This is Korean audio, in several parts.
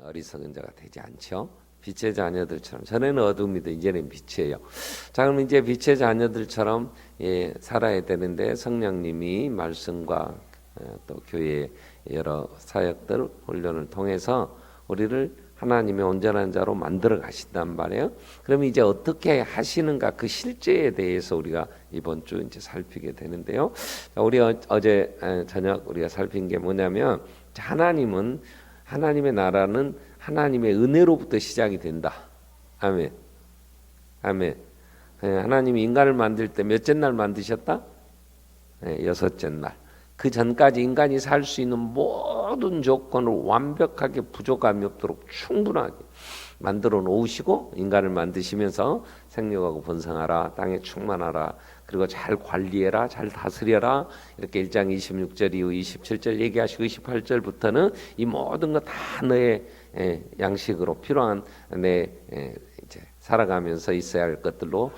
어리석은 자가 되지 않죠. 빛의 자녀들처럼 전에는 어둠이다 이제는 빛이에요. 자, 그럼 이제 빛의 자녀들처럼 살아야 되는데 성령님이 말씀과 또 교회의 여러 사역들 훈련을 통해서 우리를 하나님의 온전한 자로 만들어 가신단 말이에요. 그럼 이제 어떻게 하시는가 그 실제에 대해서 우리가 이번 주 이제 살피게 되는데요. 우리 어제 저녁 우리가 살핀 게 뭐냐면 하나님의 나라는 하나님의 은혜로부터 시작이 된다. 아멘. 아멘. 하나님이 인간을 만들 때 몇째 날 만드셨다? 여섯째 날. 그 전까지 인간이 살 수 있는 모든 조건을 완벽하게 부족함이 없도록 충분하게 만들어 놓으시고 인간을 만드시면서 생육하고 번성하라, 땅에 충만하라, 그리고 잘 관리해라, 잘 다스려라, 이렇게 1장 26절 이후 27절 얘기하시고 28절부터는 이 모든 거 다 너의 양식으로 필요한 내 이제 살아가면서 있어야 할 것들로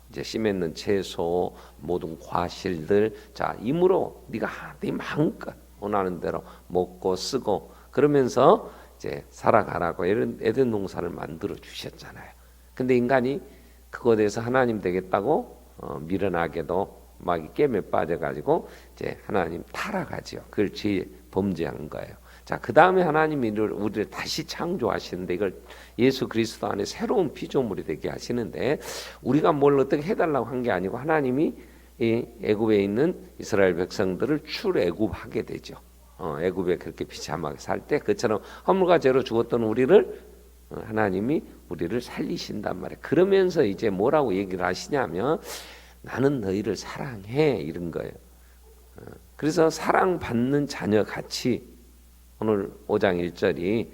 이제 씨 맺는 채소, 모든 과실들, 자 임으로 네가 네 마음껏 원하는 대로 먹고 쓰고 그러면서 이제 살아가라고 이런 에덴 농사를 만들어 주셨잖아요. 근데 인간이 그거에 대해서 하나님 되겠다고 미련하게도 막 깨매 빠져가지고 이제 하나님 타락하지요. 그걸 범죄한 거예요. 자, 그 다음에 하나님이 우리를 다시 창조하시는데 이걸 예수 그리스도 안에 새로운 피조물이 되게 하시는데 우리가 뭘 어떻게 해달라고 한 게 아니고 하나님이 이 애굽에 있는 이스라엘 백성들을 출애굽하게 되죠. 애굽에 그렇게 비참하게 살 때 그처럼 허물과 죄로 죽었던 우리를 하나님이 우리를 살리신단 말이에요. 그러면서 이제 뭐라고 얘기를 하시냐면 나는 너희를 사랑해 이런 거예요. 그래서 사랑받는 자녀 같이 오늘 5장 1절이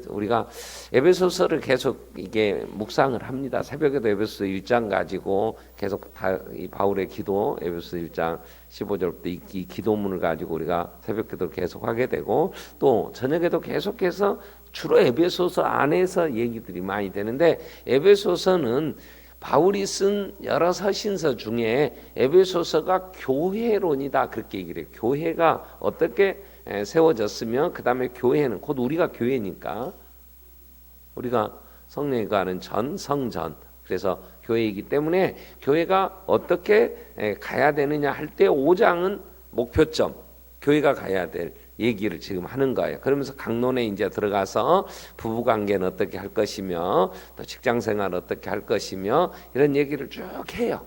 우리가 에베소서를 계속 이게 묵상을 합니다. 새벽에도 에베소서 1장 가지고 계속 이 바울의 기도 에베소서 1장 15절부터 이 기도문을 가지고 우리가 새벽기도를 계속 하게 되고 또 저녁에도 계속해서 주로 에베소서 안에서 얘기들이 많이 되는데 에베소서는 바울이 쓴 여러 서신서 중에 에베소서가 교회론이다 그렇게 얘기를 해요. 교회가 어떻게 세워졌으며 그 다음에 교회는 곧 우리가 교회니까 우리가 성령이 가는 성전 그래서 교회이기 때문에 교회가 어떻게 가야 되느냐 할 때 5장은 목표점 교회가 가야 될 얘기를 지금 하는 거예요. 그러면서 강론에 이제 들어가서 부부관계는 어떻게 할 것이며 또 직장생활 어떻게 할 것이며 이런 얘기를 쭉 해요.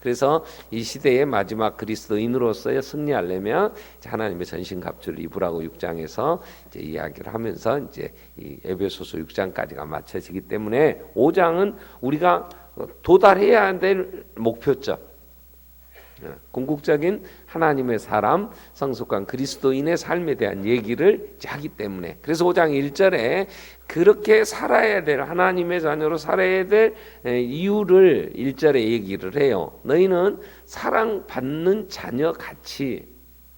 그래서 이 시대의 마지막 그리스도인으로서의 승리하려면 하나님의 전신갑주를 입으라고 6장에서 이제 이야기를 하면서 이제 이 에베소서 6장까지가 맞춰지기 때문에 5장은 우리가 도달해야 될 목표점 궁극적인 하나님의 사람 성숙한 그리스도인의 삶에 대한 얘기를 하기 때문에 그래서 5장 1절에 그렇게 살아야 될 하나님의 자녀로 살아야 될 이유를 1절에 얘기를 해요. 너희는 사랑받는 자녀 같이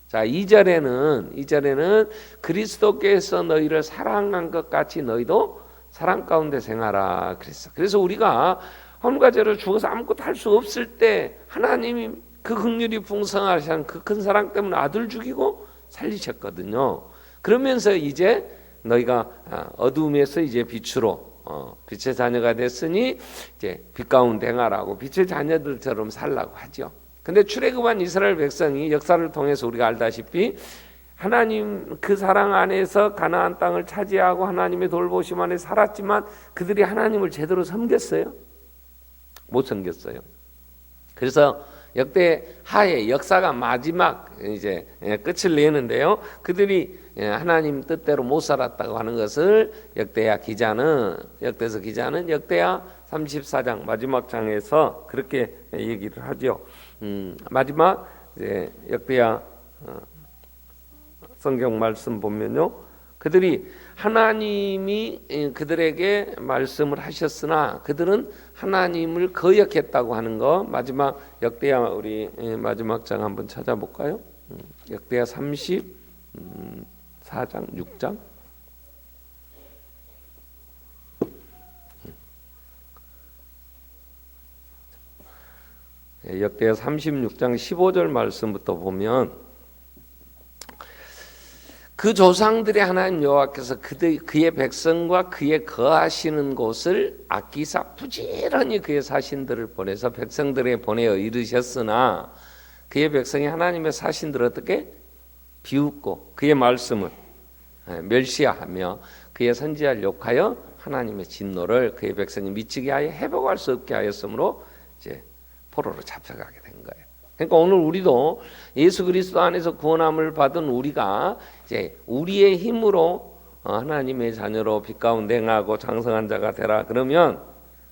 자 2절에는 그리스도께서 너희를 사랑한 것 같이 너희도 사랑 가운데 생활하라 그랬어. 그래서 우리가 허물과 죄로 죽어서 아무것도 할 수 없을 때 하나님이 그 긍휼이 풍성하신 그 큰 사랑 때문에 아들 죽이고 살리셨거든요. 그러면서 이제 너희가 어둠에서 이제 빛으로 빛의 자녀가 됐으니 이제 빛 가운데 행하라고 빛의 자녀들처럼 살라고 하죠. 근데 출애굽한 이스라엘 백성이 역사를 통해서 우리가 알다시피 하나님 그 사랑 안에서 가나안 땅을 차지하고 하나님의 돌보심 안에 살았지만 그들이 하나님을 제대로 섬겼어요? 못 섬겼어요. 그래서 역대하의 역사가 마지막 이제 끝을 내는데요. 그들이 하나님 뜻대로 못 살았다고 하는 것을 역대서 기자는 역대하 34장 마지막 장에서 그렇게 얘기를 하죠. 마지막 이제 역대하 성경 말씀 보면요. 그들이 하나님이 그들에게 말씀을 하셨으나 그들은 하나님을 거역했다고 하는 거 마지막 역대하 우리 마지막 장 한번 찾아볼까요? 역대하 34장 6장 역대하 36장 15절 말씀부터 보면 그 조상들의 하나님 여호와께서 그의 백성과 그의 거하시는 곳을 아끼사 부지런히 그의 사신들을 보내서 백성들에 보내어 이르셨으나 그의 백성이 하나님의 사신들을 어떻게 비웃고 그의 말씀을 멸시하며 그의 선지자를 욕하여 하나님의 진노를 그의 백성이 미치게 하여 회복할 수 없게 하였으므로 이제 포로로 잡혀가게 된 거예요. 그러니까 오늘 우리도 예수 그리스도 안에서 구원함을 받은 우리가 이제 우리의 힘으로 하나님의 자녀로 빛 가운데 행하고 장성한 자가 되라 그러면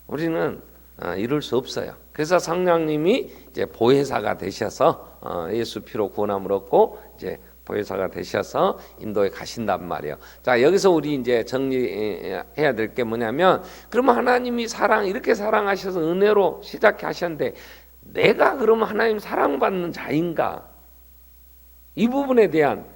우리는 이룰 수 없어요. 그래서 성령님이 이제 보혜사가 되셔서 예수 피로 구원함을 얻고 이제 보혜사가 되셔서 인도에 가신단 말이에요. 자, 여기서 우리 이제 정리해야 될 게 뭐냐면, 그러면 하나님이 이렇게 사랑하셔서 은혜로 시작하셨는데 내가 그러면 하나님 사랑받는 자인가? 이 부분에 대한,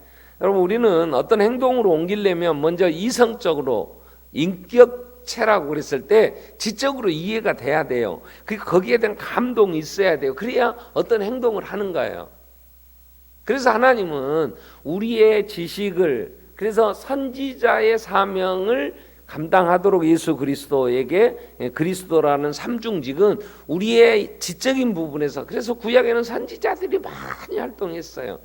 여러분 우리는 어떤 행동으로 옮기려면 먼저 이성적으로 인격체라고 그랬을 때 지적으로 이해가 돼야 돼요. 거기에 대한 감동이 있어야 돼요. 그래야 어떤 행동을 하는 거예요. 그래서 하나님은 우리의 지식을, 그래서 선지자의 사명을 감당하도록 예수 그리스도에게, 그리스도라는 삼중직은 우리의 지적인 부분에서, 그래서 구약에는 선지자들이 많이 활동했어요.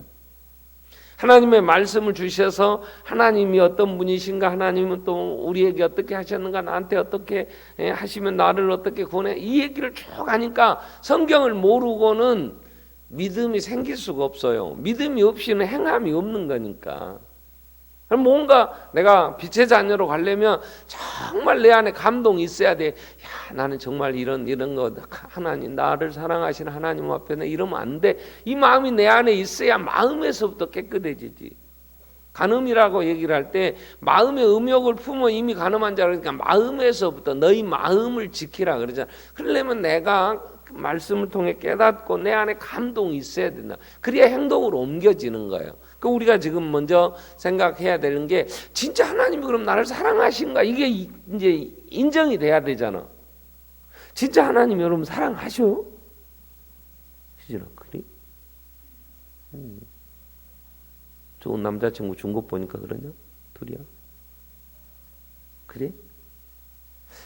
하나님의 말씀을 주셔서 하나님이 어떤 분이신가, 하나님은 또 우리에게 어떻게 하셨는가, 나한테 어떻게 하시면 나를 어떻게 구원해, 이 얘기를 쭉 하니까 성경을 모르고는 믿음이 생길 수가 없어요. 믿음이 없이는 행함이 없는 거니까. 그럼 뭔가 내가 빛의 자녀로 가려면 정말 내 안에 감동이 있어야 돼. 야, 나는 정말 이런 거 하나님, 나를 사랑하시는 하나님 앞에 이러면 안 돼. 이 마음이 내 안에 있어야 마음에서부터 깨끗해지지. 간음이라고 얘기를 할 때 마음의 음욕을 품어 이미 간음한 자, 그러니까 마음에서부터 너희 마음을 지키라 그러잖아. 그러려면 내가 말씀을 통해 깨닫고 내 안에 감동이 있어야 된다. 그래야 행동으로 옮겨지는 거예요. 그 우리가 지금 먼저 생각해야 되는 게, 진짜 하나님이 그럼 나를 사랑하신가? 이게 이제 인정이 돼야 되잖아. 진짜 하나님이 여러분 사랑하셔? 그죠? 그래? 좋은 남자친구 준 것 보니까 그러냐? 둘이야? 그래?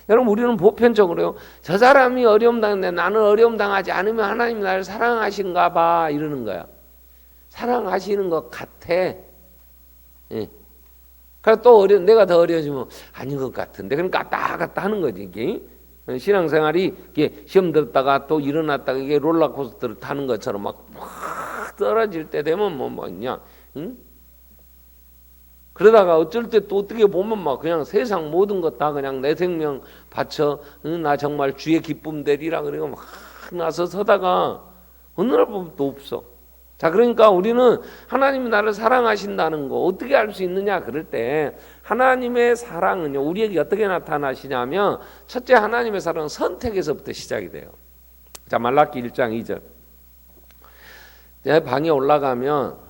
여러분 우리는 보편적으로요, 저 사람이 어려움 당하는데 나는 어려움 당하지 않으면 하나님이 나를 사랑하신가 봐 이러는 거야. 사랑하시는 것 같아. 예. 그래서 또 내가 더 어려워지면 아닌 것 같은데, 그러니까 왔다 갔다 하는 거지. 이게 신앙생활이 이게 시험 들었다가 또 일어났다가 이게 롤러코스터를 타는 것처럼 막 떨어질 때 되면 뭐냐, 응? 그러다가 어쩔 때 또 어떻게 보면 막 그냥 세상 모든 것 다 그냥 내 생명 바쳐, 나 정말 주의 기쁨 되리라 그러고 막 나서 서다가 어느 날 보면 또 없어. 자, 그러니까 우리는 하나님이 나를 사랑하신다는 거 어떻게 알 수 있느냐 그럴 때, 하나님의 사랑은요 우리에게 어떻게 나타나시냐면, 첫째 하나님의 사랑은 선택에서부터 시작이 돼요. 자, 말라기 1장 2절. 내 방에 올라가면,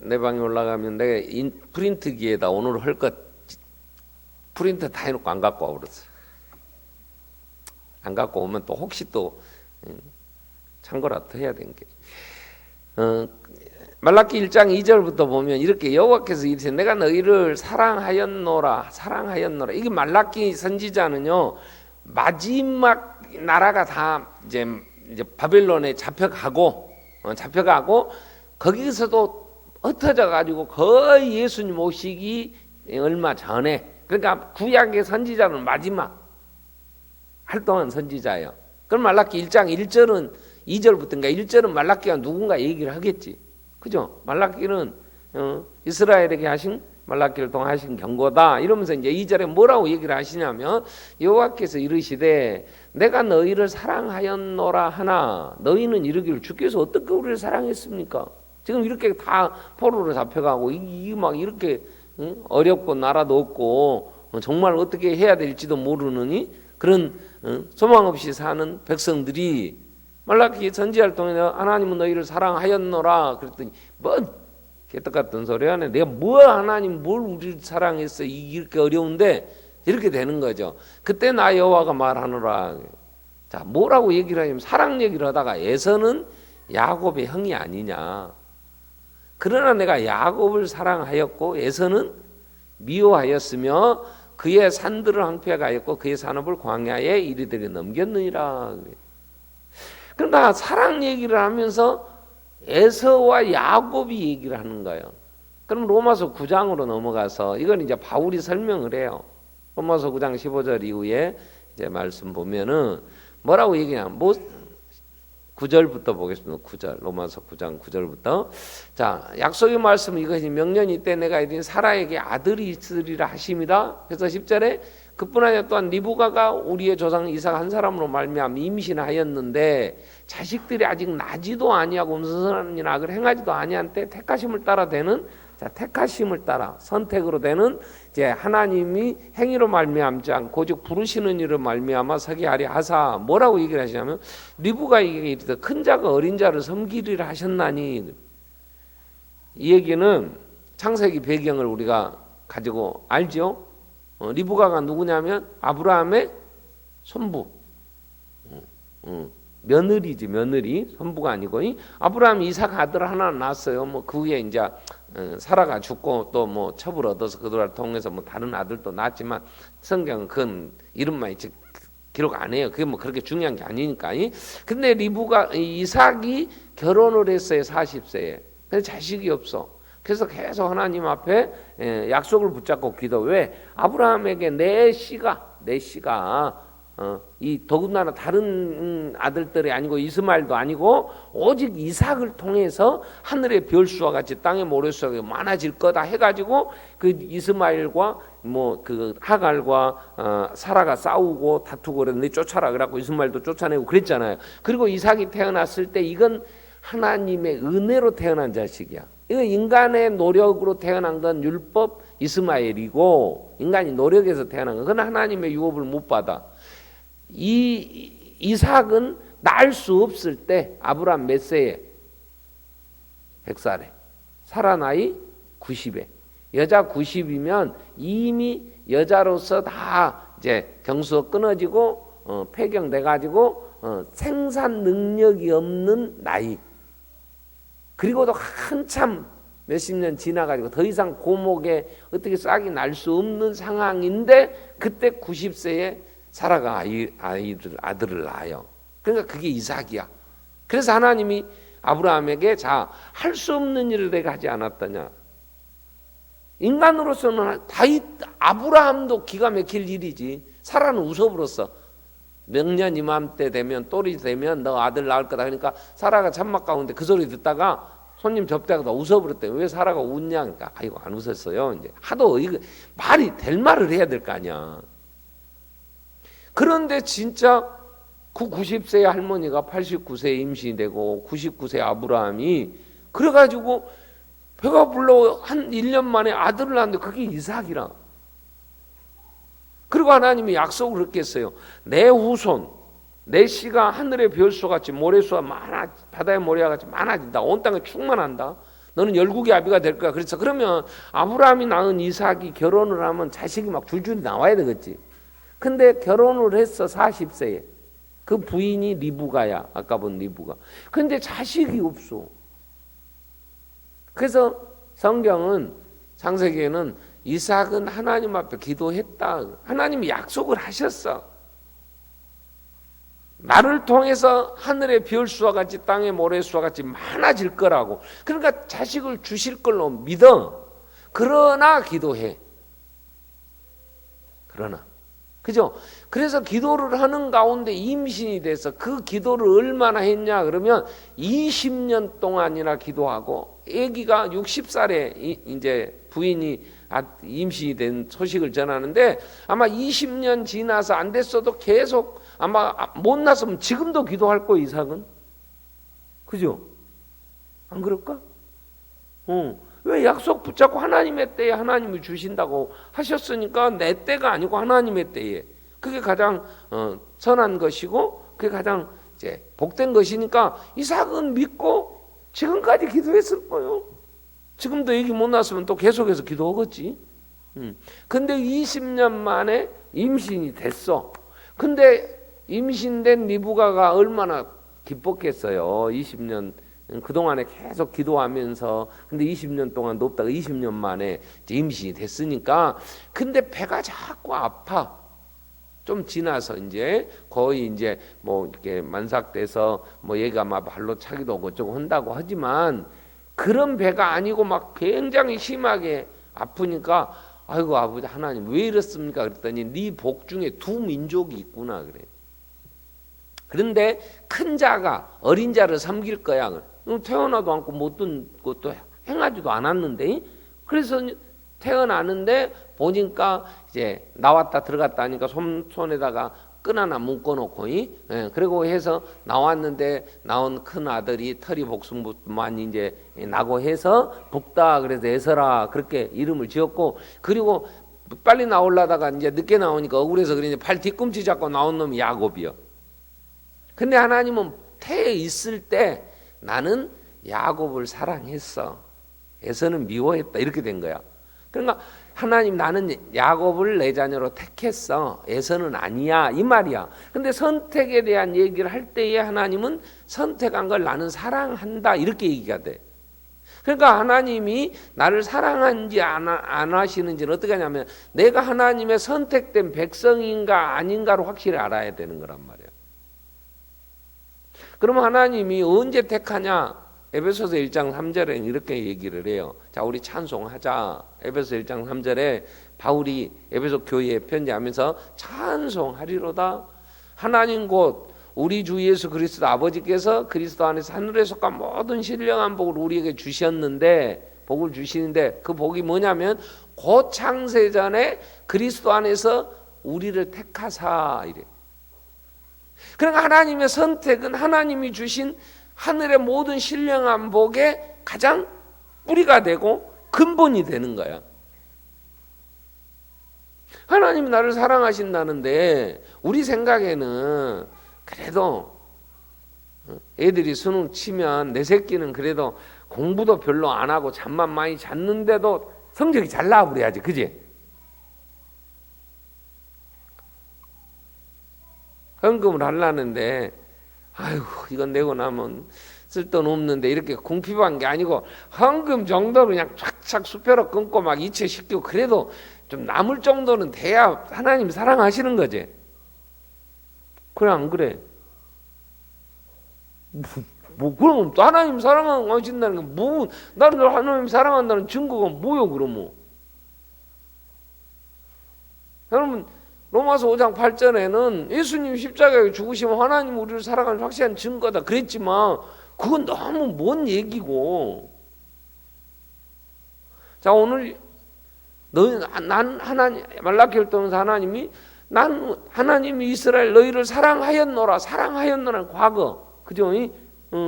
내 방에 올라가면 내가 프린트기에다 오늘 할 것 프린트 다 해놓고 안 갖고 와버렸어. 안 갖고 오면 또 혹시 또 참고라도 해야 되는 게, 말라기 1장 2절부터 보면 이렇게 여호와께서 이르시되 내가 너희를 사랑하였노라. 이게 말라기 선지자는요 마지막 나라가 다 이제 바벨론에 잡혀가고 거기서도 흩어져 가지고 거의 예수님 오시기 얼마 전에, 그러니까 구약의 선지자는 마지막 활동한 선지자예요. 그럼 말라기 1장 1절은 2절부터인가 1절은 말라기가 누군가 얘기를 하겠지. 그죠? 말라기는 이스라엘에게 하신, 말라기를 통해 하신 경고다 이러면서 이제 2절에 뭐라고 얘기를 하시냐면, 여호와께서 이르시되 내가 너희를 사랑하였노라 하나 너희는 이르기를 주께서 어떻게 우리를 사랑했습니까? 지금 이렇게 다 포로로 잡혀가고 이게 막 이렇게 어렵고 나라도 없고 정말 어떻게 해야 될지도 모르느니 그런 소망 없이 사는 백성들이 말라기 선지자를 통해 하나님은 너희를 사랑하였노라 그랬더니 뭔 개떡같은 소리 하네. 내가 하나님 뭘 우리를 사랑했어, 이렇게 어려운데, 이렇게 되는 거죠. 그때 나 여호와가 말하노라. 자, 뭐라고 얘기를 하냐면 사랑 얘기를 하다가 에서는 야곱의 형이 아니냐. 그러나 내가 야곱을 사랑하였고 에서는 미워하였으며 그의 산들을 황폐하였고 그의 산업을 광야에 이리들이 넘겼느니라. 그러니까 사랑 얘기를 하면서 에서와 야곱이 얘기를 하는 거예요. 그럼 로마서 9장으로 넘어가서 이건 이제 바울이 설명을 해요. 로마서 9장 15절 이후에 이제 말씀 보면은 뭐라고 얘기하냐? 9절부터 보겠습니다. 9절. 로마서 9장 9절부터. 자, 약속의 말씀 이것이 명년이 때 내가 이르니 사라에게 아들이 있으리라 하심이다. 그래서 10절에 그뿐 아니라 또한 리브가가 우리의 조상 이삭 한 사람으로 말미암아 임신하였는데 자식들이 아직 나지도 아니하고 음성하는 악을 행하지도 아니한 때 택하심을 따라 되는, 자, 택하심을 따라 선택으로 되는 이제 하나님이 행위로 말미암지 않고 오직 부르시는 일을 말미암아 서게 하려 하사. 뭐라고 얘기를 하시냐면 리브가에게 이르되 큰 자가 어린 자를 섬기리라 하셨나니. 이 얘기는 창세기 배경을 우리가 가지고 알죠. 리브가가 누구냐면 아브라함의 손부, 며느리지, 며느리. 손부가 아니고 아브라함이 이삭 아들 하나 낳았어요. 뭐 그 후에 이제 사라가 죽고 또 뭐 첩을 얻어서 그들을 통해서 뭐 다른 아들도 낳았지만 성경은 그건 이름만 있지 기록 안 해요. 그게 뭐 그렇게 중요한 게 아니니까. 근데 이삭이 결혼을 했어요. 40세에. 근데 자식이 없어. 그래서 계속 하나님 앞에 약속을 붙잡고 기도. 왜? 아브라함에게 내 씨가 이 더군다나 다른 아들들이 아니고 이스마엘도 아니고 오직 이삭을 통해서 하늘의 별수와 같이 땅의 모래수가 많아질 거다 해가지고 그 이스마엘과 뭐 그 하갈과 사라가 싸우고 다투고 그랬는데 쫓아라 그래갖고 이스마엘도 쫓아내고 그랬잖아요. 그리고 이삭이 태어났을 때 이건 하나님의 은혜로 태어난 자식이야. 이거 인간의 노력으로 태어난 건 율법 이스마엘이고 인간이 노력해서 태어난 건 그건 하나님의 유업을 못 받아. 이삭은 낳을 수 없을 때 아브라함 몇 세에? 100살에. 사라 나이 90에. 여자 90이면 이미 여자로서 다 이제 경수가 끊어지고 폐경돼 가지고 생산 능력이 없는 나이. 그리고도 한참 몇십 년 지나가지고 더 이상 고목에 어떻게 싹이 날 수 없는 상황인데 그때 90세에 사라가 아들을 낳아요. 그러니까 그게 이삭이야. 그래서 하나님이 아브라함에게 자, 할 수 없는 일을 내가 하지 않았더냐. 인간으로서는 아브라함도 기가 막힐 일이지. 사라는 웃어버렸어. 명년 이맘때 되면 또리 되면 너 아들 낳을 거다. 그러니까 사라가 잔막 가운데 그 소리 듣다가 손님 접대하다 웃어버렸대. 왜 사라가 웃냐? 그러니까 아이고 안 웃었어요. 이제 하도 이거 말이 될 말을 해야 될 거 아니야. 그런데 진짜 그 90세의 할머니가 89세에 임신이 되고 99세 아브라함이 그래가지고 배가 불러 한 1년 만에 아들을 낳았는데 그게 이삭이라. 그리고 하나님이 약속을 그렇게 했어요. 내 후손, 내 씨가 하늘의 별수같이 모래수가 많아, 바다의 모래와 같이 많아진다. 온 땅에 충만한다. 너는 열국의 아비가 될 거야. 그래서 그러면 아브라함이 낳은 이삭이 결혼을 하면 자식이 막 줄줄이 나와야 되겠지. 근데 결혼을 했어 40세에. 그 부인이 리브가야. 아까 본 리브가. 근데 자식이 없어. 그래서 성경은 창세기에는 이삭은 하나님 앞에 기도했다. 하나님이 약속을 하셨어. 나를 통해서 하늘의 별수와 같이 땅의 모래수와 같이 많아질 거라고. 그러니까 자식을 주실 걸로 믿어. 그러나 기도해. 그러나. 그죠? 그래서 기도를 하는 가운데 임신이 돼서 그 기도를 얼마나 했냐 그러면 20년 동안이나 기도하고 아기가 60살에 이제 부인이 임신이 된 소식을 전하는데 아마 20년 지나서 안 됐어도 계속 아마 못 났으면 지금도 기도할 거예요. 이삭은. 그죠? 안 그럴까? 왜 약속 붙잡고 하나님의 때에 하나님이 주신다고 하셨으니까 내 때가 아니고 하나님의 때에. 그게 가장 선한 것이고 그게 가장 이제 복된 것이니까 이삭은 믿고 지금까지 기도했을 거예요. 지금도 얘기 못 났으면 또 계속해서 기도하겠지. 근데 20년 만에 임신이 됐어. 근데 임신된 리브가가 얼마나 기뻤겠어요. 20년 그동안에 계속 기도하면서 근데 20년 동안 높다가 20년 만에 이제 임신이 됐으니까 근데 배가 자꾸 아파. 좀 지나서 이제 거의 이제 뭐 이렇게 만삭돼서 뭐 얘가 막 발로 차기도 하고 어쩌고 한다고 하지만 그런 배가 아니고 막 굉장히 심하게 아프니까 아이고 아버지 하나님 왜 이렇습니까? 그랬더니 네 복 중에 두 민족이 있구나 그래. 그런데 큰 자가 어린 자를 섬길 거야. 태어나도 않고 못된 것도 행하지도 않았는데 그래서 태어나는데 보니까 이제 나왔다 들어갔다 하니까 손에다가 끈 하나 묶어놓고 그리고 해서 나왔는데 나온 큰 아들이 털이 복숭부만 이제 나고 해서 북다 그래서 에서라 그렇게 이름을 지었고 그리고 빨리 나오려다가 이제 늦게 나오니까 억울해서 그러니 발 뒤꿈치 잡고 나온 놈이 야곱이요. 근데 하나님은 태에 있을 때 나는 야곱을 사랑했어. 에서는 미워했다. 이렇게 된 거야. 그러니까 하나님 나는 야곱을 내 자녀로 택했어. 에서는 아니야. 이 말이야. 근데 선택에 대한 얘기를 할 때에 하나님은 선택한 걸 나는 사랑한다. 이렇게 얘기가 돼. 그러니까 하나님이 나를 사랑하는지 안 하시는지는 어떻게 하냐면 내가 하나님의 선택된 백성인가 아닌가를 확실히 알아야 되는 거란 말이야. 그러면 하나님이 언제 택하냐? 에베소서 1장 3절에 이렇게 얘기를 해요. 자, 우리 찬송하자. 에베소 1장 3절에 바울이 에베소 교회에 편지하면서 찬송하리로다. 하나님 곧 우리 주 예수 그리스도 아버지께서 그리스도 안에서 하늘에 속한 모든 신령한 복을 우리에게 주셨는데 복을 주시는데 그 복이 뭐냐면 곧 창세 전에 그리스도 안에서 우리를 택하사 이래. 그러니까 하나님의 선택은 하나님이 주신 하늘의 모든 신령한 복의 가장 뿌리가 되고 근본이 되는 거야. 하나님이 나를 사랑하신다는데 우리 생각에는 그래도 애들이 수능 치면 내 새끼는 그래도 공부도 별로 안 하고 잠만 많이 잤는데도 성적이 잘 나와버려야지. 그지? 헌금을 하려는데 아이고 이건 내고 나면 쓸돈 없는데 이렇게 궁핍한 게 아니고 헌금 정도로 그냥 촥촥 수표로 끊고 막 이체시키고 그래도 좀 남을 정도는 돼야 하나님 사랑하시는 거지. 그래 안 그래? 뭐 그러면 또 하나님 사랑하신다는 게 뭐 나는 하나님 사랑한다는 증거가 뭐요 그러면? 여러분 로마서 5장 8절에는 예수님 십자가에 죽으시면 하나님 우리를 사랑하는 확실한 증거다 그랬지만 그건 너무 먼 얘기고 자 오늘 난 하나님 말라기를 통해서 하나님이 난 하나님이 이스라엘 너희를 사랑하였노라 과거 그죠?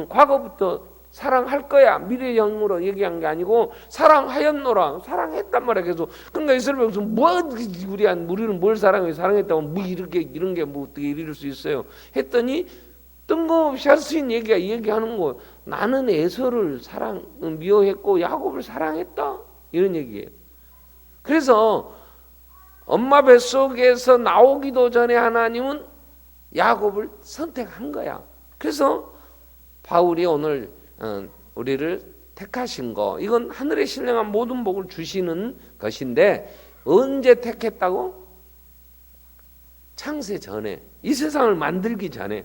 과거부터 사랑할 거야 미래형으로 얘기한 게 아니고 사랑하였노라 사랑했단 말이야 계속. 그러니까 이스라엘 백성 우리는 뭘 사랑했다고 뭐 이런 게 뭐 어떻게 이럴 수 있어요 했더니 뜬금없이 할 수 있는 얘기하는 거. 나는 에서를 미워했고 야곱을 사랑했다 이런 얘기예요. 그래서 엄마 뱃속에서 나오기도 전에 하나님은 야곱을 선택한 거야. 그래서 바울이 오늘 우리를 택하신 거 이건 하늘의 신령한 모든 복을 주시는 것인데 언제 택했다고? 창세 전에 이 세상을 만들기 전에.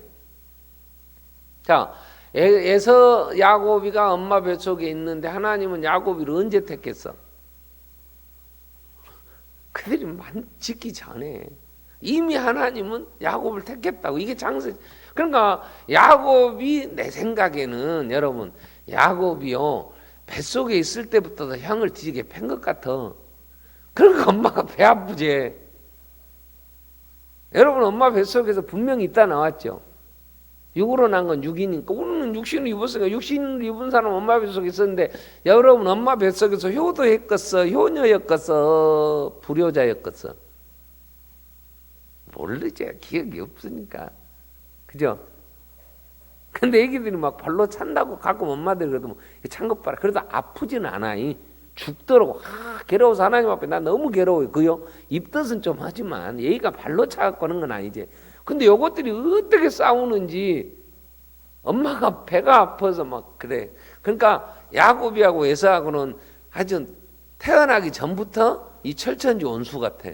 자 에서 야곱이가 엄마 뱃속에 있는데 하나님은 야곱이를 언제 택했어? 그들이 짓기 전에 이미 하나님은 야곱을 택했다고. 이게 창세. 그러니까 야곱이 내 생각에는 여러분 야곱이요 뱃속에 있을 때부터 향을 뒤지게 팬 것 같아. 그러니까 엄마가 배 아프지. 여러분 엄마 뱃속에서 분명히 있다 나왔죠. 육으로 난 건 육이니까 우리는 육신을 입었으니까 육신을 입은 사람 엄마 뱃속에 있었는데 여러분 엄마 뱃속에서 효도했겠어 효녀였겠어 불효자였겠어 모르지. 기억이 없으니까. 그죠? 근데 애기들이 막 발로 찬다고 가끔 엄마들이 그래도 뭐 찬 것 봐라. 그래도 아프지는 않아. 죽더라고. 괴로워서 하나님 앞에 나 너무 괴로워요. 그요? 입덧은 좀 하지만 얘가 발로 차갖고 하는 건 아니지. 근데 요것들이 어떻게 싸우는지 엄마가 배가 아파서 막 그래. 그러니까 야곱이하고 에서하고는 아주 태어나기 전부터 이 철천지 원수 같아.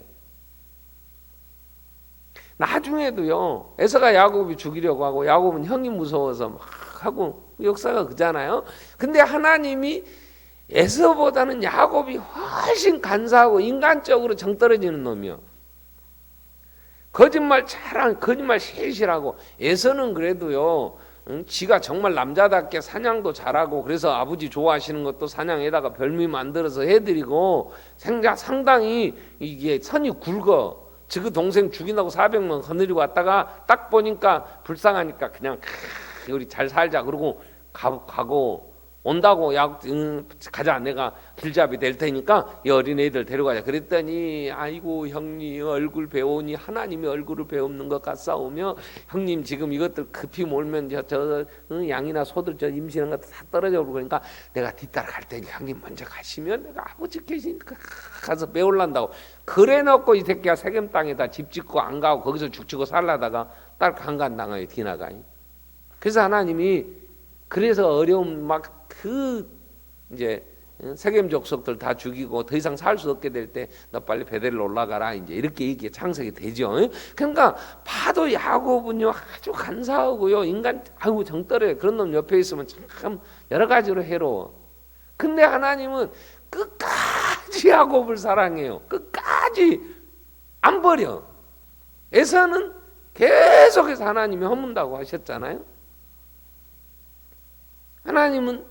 나중에도요, 에서가 야곱이 죽이려고 하고 야곱은 형이 무서워서 막 하고 역사가 그잖아요. 근데 하나님이 에서보다는 야곱이 훨씬 간사하고 인간적으로 정 떨어지는 놈이요. 거짓말 잘하고 거짓말 실실하고. 에서는 그래도요, 지가 정말 남자답게 사냥도 잘하고 그래서 아버지 좋아하시는 것도 사냥에다가 별미 만들어서 해드리고 상당히 이게 선이 굵어. 그 동생 죽인다고 400명 거느리고 왔다가 딱 보니까 불쌍하니까 그냥 우리 잘 살자 그러고 가고 온다고 가자 내가 길잡이 될 테니까 이 어린애들 데려가자 그랬더니 아이고 형님 얼굴 배우니 하나님의 얼굴을 배우는 것 같사오며 형님 지금 이것들 급히 몰면 저 양이나 소들 저 임신한 것도 다 떨어져 버리고 그러니까 내가 뒤따라 갈 테니 형님 먼저 가시면 내가 아버지 계시니까 가서 배울란다고 그래 놓고 이 새끼가 세겜 땅에다 집 짓고 안 가고 거기서 죽치고 살라다가 딸 강간당하여 뒤나가니. 그래서 하나님이 그래서 어려움 막 이제 세겜 족속들 다 죽이고 더 이상 살 수 없게 될 때 너 빨리 베델 올라가라 이제 이렇게 얘기 창세기 되죠. 그러니까 봐도 야곱은요 아주 간사하고요 인간 아이고 정떨어요. 그런 놈 옆에 있으면 참 여러 가지로 해로워. 근데 하나님은 끝까지 야곱을 사랑해요. 끝까지 안 버려. 에서는 계속해서 하나님이 허문다고 하셨잖아요. 하나님은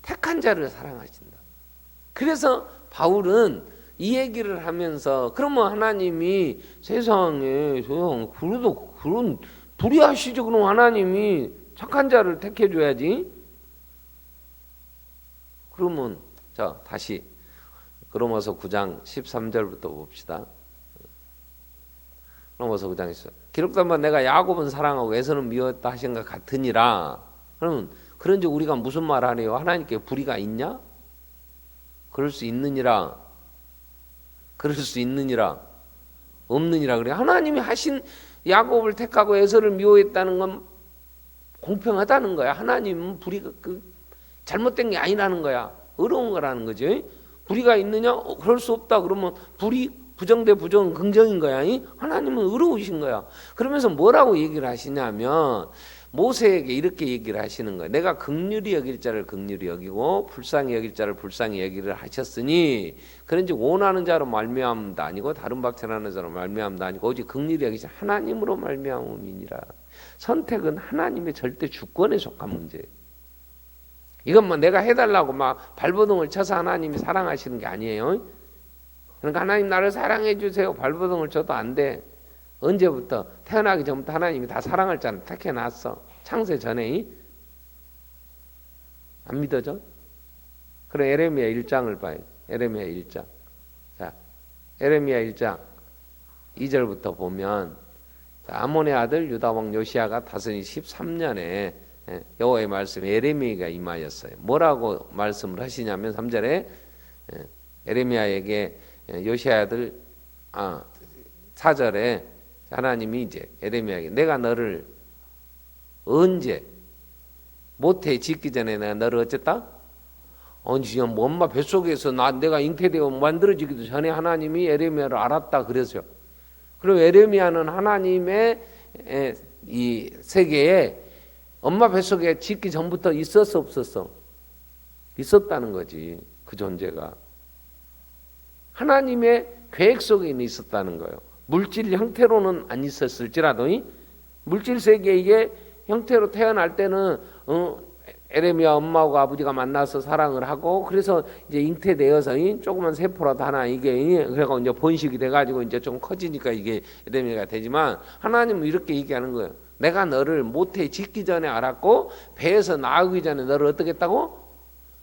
택한 자를 사랑하신다. 그래서 바울은 이 얘기를 하면서 그러면 하나님이 세상에 그래도 그런 불의하시죠. 그럼 하나님이 착한 자를 택해줘야지. 그러면 자 다시 로마서 9장 13절부터 봅시다. 로마서 9장 13절 기록된 바 내가 야곱은 사랑하고 에서는 미웠다 하신 것 같으니라. 그러면 그런지 우리가 무슨 말 하네요? 하나님께 불의가 있냐? 그럴 수 있느니라. 그럴 수 있느니라. 없느니라 그래. 하나님이 하신 야곱을 택하고 에서를 미워했다는 건 공평하다는 거야. 하나님은 불의가 잘못된 게 아니라는 거야. 어려운 거라는 거죠. 불의가 있느냐? 그럴 수 없다. 그러면 불의 부정 대 부정은 긍정인 거야. 하나님은 의로우신 거야. 그러면서 뭐라고 얘기를 하시냐면 모세에게 이렇게 얘기를 하시는 거예요. 내가 긍휼히 여길 자를 긍휼히 여기고 불쌍히 여길 자를 불쌍히 여기를 하셨으니 그런지 원하는 자로 말미암다 아니고 다른 박찬하는 자로 말미암다 아니고 오직 긍휼히 여기자 하나님으로 말미암음이니라. 선택은 하나님의 절대 주권에 속한 문제예요. 이건 뭐 내가 해달라고 막 발버둥을 쳐서 하나님이 사랑하시는 게 아니에요. 그러니까 하나님 나를 사랑해 주세요. 발버둥을 쳐도 안 돼. 언제부터? 태어나기 전부터 하나님이 다 사랑할 자를 택해놨어. 창세 전에. 안 믿어져? 그럼 에레미야 1장을 봐요. 에레미야 1장. 자, 에레미야 1장 2절부터 보면 아몬의 아들 유다왕 요시야가 다스린 13년에 여호와의 말씀에 에레미야가 임하였어요. 뭐라고 말씀을 하시냐면 3절에 에레미야에게 요시야 아들 4절에 하나님이 이제 에레미야에게 내가 너를 언제 모태 짓기 전에 내가 너를 어쨌다? 지금 엄마 뱃속에서 내가 잉태되어 만들어지기도 전에 하나님이 에레미야를 알았다 그랬어요. 그리고 에레미야는 하나님의 이 세계에 엄마 뱃속에 짓기 전부터 있었어 없었어? 있었다는 거지. 그 존재가 하나님의 계획 속에 있었다는 거예요. 물질 형태로는 안 있었을지라도 물질 세계에 이게 형태로 태어날 때는 에레미야 엄마하고 아버지가 만나서 사랑을 하고 그래서 이제 잉태되어서 조그만 세포라도 하나 이게 그래가 이제 번식이 돼가지고 이제 좀 커지니까 이게 에레미야가 되지만 하나님은 이렇게 얘기하는 거예요. 내가 너를 모태 짓기 전에 알았고 배에서 나오기 전에 너를 어떻게 했다고?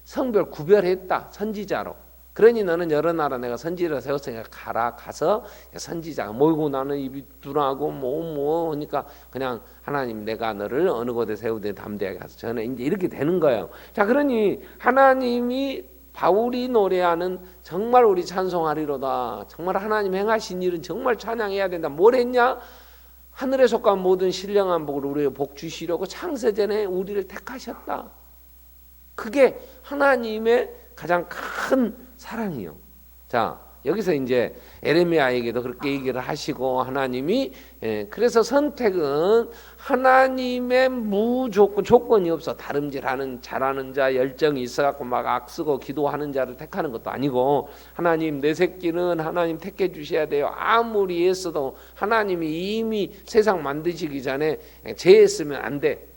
성별 구별했다. 선지자로. 그러니 너는 여러 나라 내가 선지자를 세웠으니까 가서 선지자가 모이고 나는 입이 둔하고 뭐 하니까 그냥 하나님 내가 너를 어느 곳에 세우되 담대하게 가서 전에 이제 이렇게 되는 거예요. 자 그러니 하나님이 바울이 노래하는 정말 우리 찬송하리로다. 정말 하나님 행하신 일은 정말 찬양해야 된다. 뭘 했냐? 하늘에 속한 모든 신령한 복을 우리에게 복 주시려고 창세전에 우리를 택하셨다. 그게 하나님의 가장 큰 사랑이요. 자, 여기서 이제 에레미야에게도 그렇게 얘기를 하시고 하나님이 그래서 선택은 하나님의 무조건 조건이 없어. 다름질하는 잘하는 자 열정이 있어갖고 막 악쓰고 기도하는 자를 택하는 것도 아니고 하나님 내 새끼는 하나님 택해 주셔야 돼요. 아무리 애써도 하나님이 이미 세상 만드시기 전에 죄했으면 안 돼.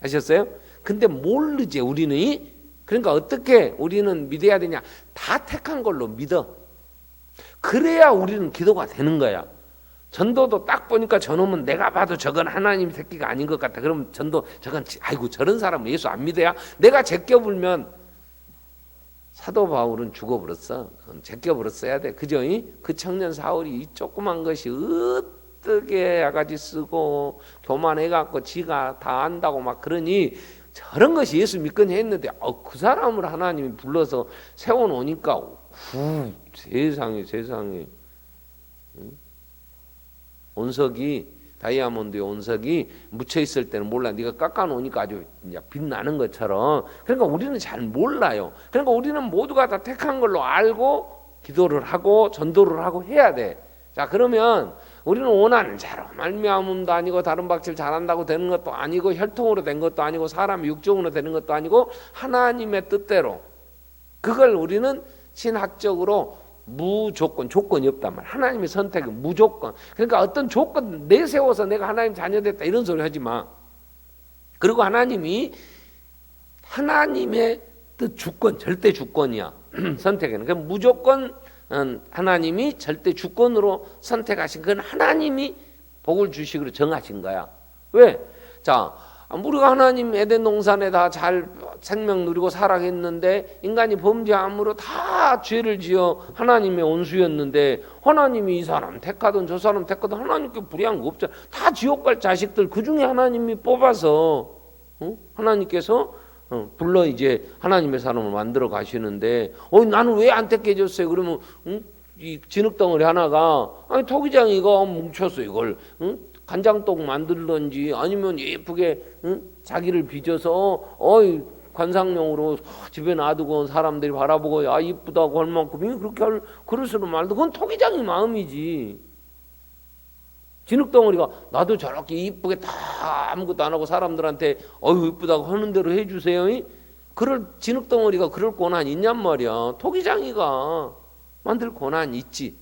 아셨어요? 근데 모르지 우리는. 그러니까 어떻게 우리는 믿어야 되냐? 다 택한 걸로 믿어. 그래야 우리는 기도가 되는 거야. 전도도 딱 보니까 저놈은 내가 봐도 저건 하나님 새끼가 아닌 것 같아. 그럼 전도 저건 아이고 저런 사람은 예수 안 믿어야 내가 제껴불면 사도 바울은 죽어버렸어. 제껴버렸어야 돼. 그죠? 그 청년 사울이 이 조그만 것이 어떻게 야가지 쓰고 교만해갖고 지가 다 안다고 막 그러니 저런 것이 예수 믿거니 했는데 그 사람을 하나님이 불러서 세워놓으니까 세상에 온석이 다이아몬드의 온석이 묻혀 있을 때는 몰라. 네가 깎아 놓으니까 아주 빛나는 것처럼. 그러니까 우리는 잘 몰라요. 그러니까 우리는 모두가 다 택한 걸로 알고 기도를 하고 전도를 하고 해야 돼. 자, 그러면 우리는 원하는 자로 말미암음도 아니고 다른 박질 잘한다고 되는 것도 아니고 혈통으로 된 것도 아니고 사람이 육종으로 되는 것도 아니고 하나님의 뜻대로. 그걸 우리는 신학적으로 무조건, 조건이 없단 말이야. 하나님의 선택은 무조건. 그러니까 어떤 조건 내세워서 내가 하나님 자녀됐다 이런 소리 하지 마. 그리고 하나님이 하나님의 뜻 주권, 절대 주권이야. 선택에는. 그러니까 무조건 하나님이 절대 주권으로 선택하신 건 하나님이 복을 주시기로 정하신 거야. 왜? 자, 우리가 하나님 에덴 동산에 다 잘 생명 누리고 살아했는데 인간이 범죄함으로 다 죄를 지어 하나님의 온수였는데 하나님이 이 사람 택하든 저 사람 택하든 하나님께 불의한 거 없잖아. 다 지옥 갈 자식들 그 중에 하나님이 뽑아서 하나님께서 불러 이제 하나님의 사람을 만들어 가시는데 나는 왜 안 택해줬어요? 그러면 이 진흙덩어리 하나가 아니 토기장이가 뭉쳤어 이걸 간장떡 만들던지 아니면 예쁘게 자기를 빚어서 관상용으로 집에 놔두고 사람들이 바라보고 이쁘다고 할 만큼 그렇게 그럴 수는 말도 그건 토기장이 마음이지. 진흙덩어리가 나도 저렇게 이쁘게 다 아무것도 안 하고 사람들한테 이쁘다고 하는 대로 해주세요. 그럴 진흙덩어리가 그럴 권한이 있냔 말이야. 토기장이가 만들 권한이 있지.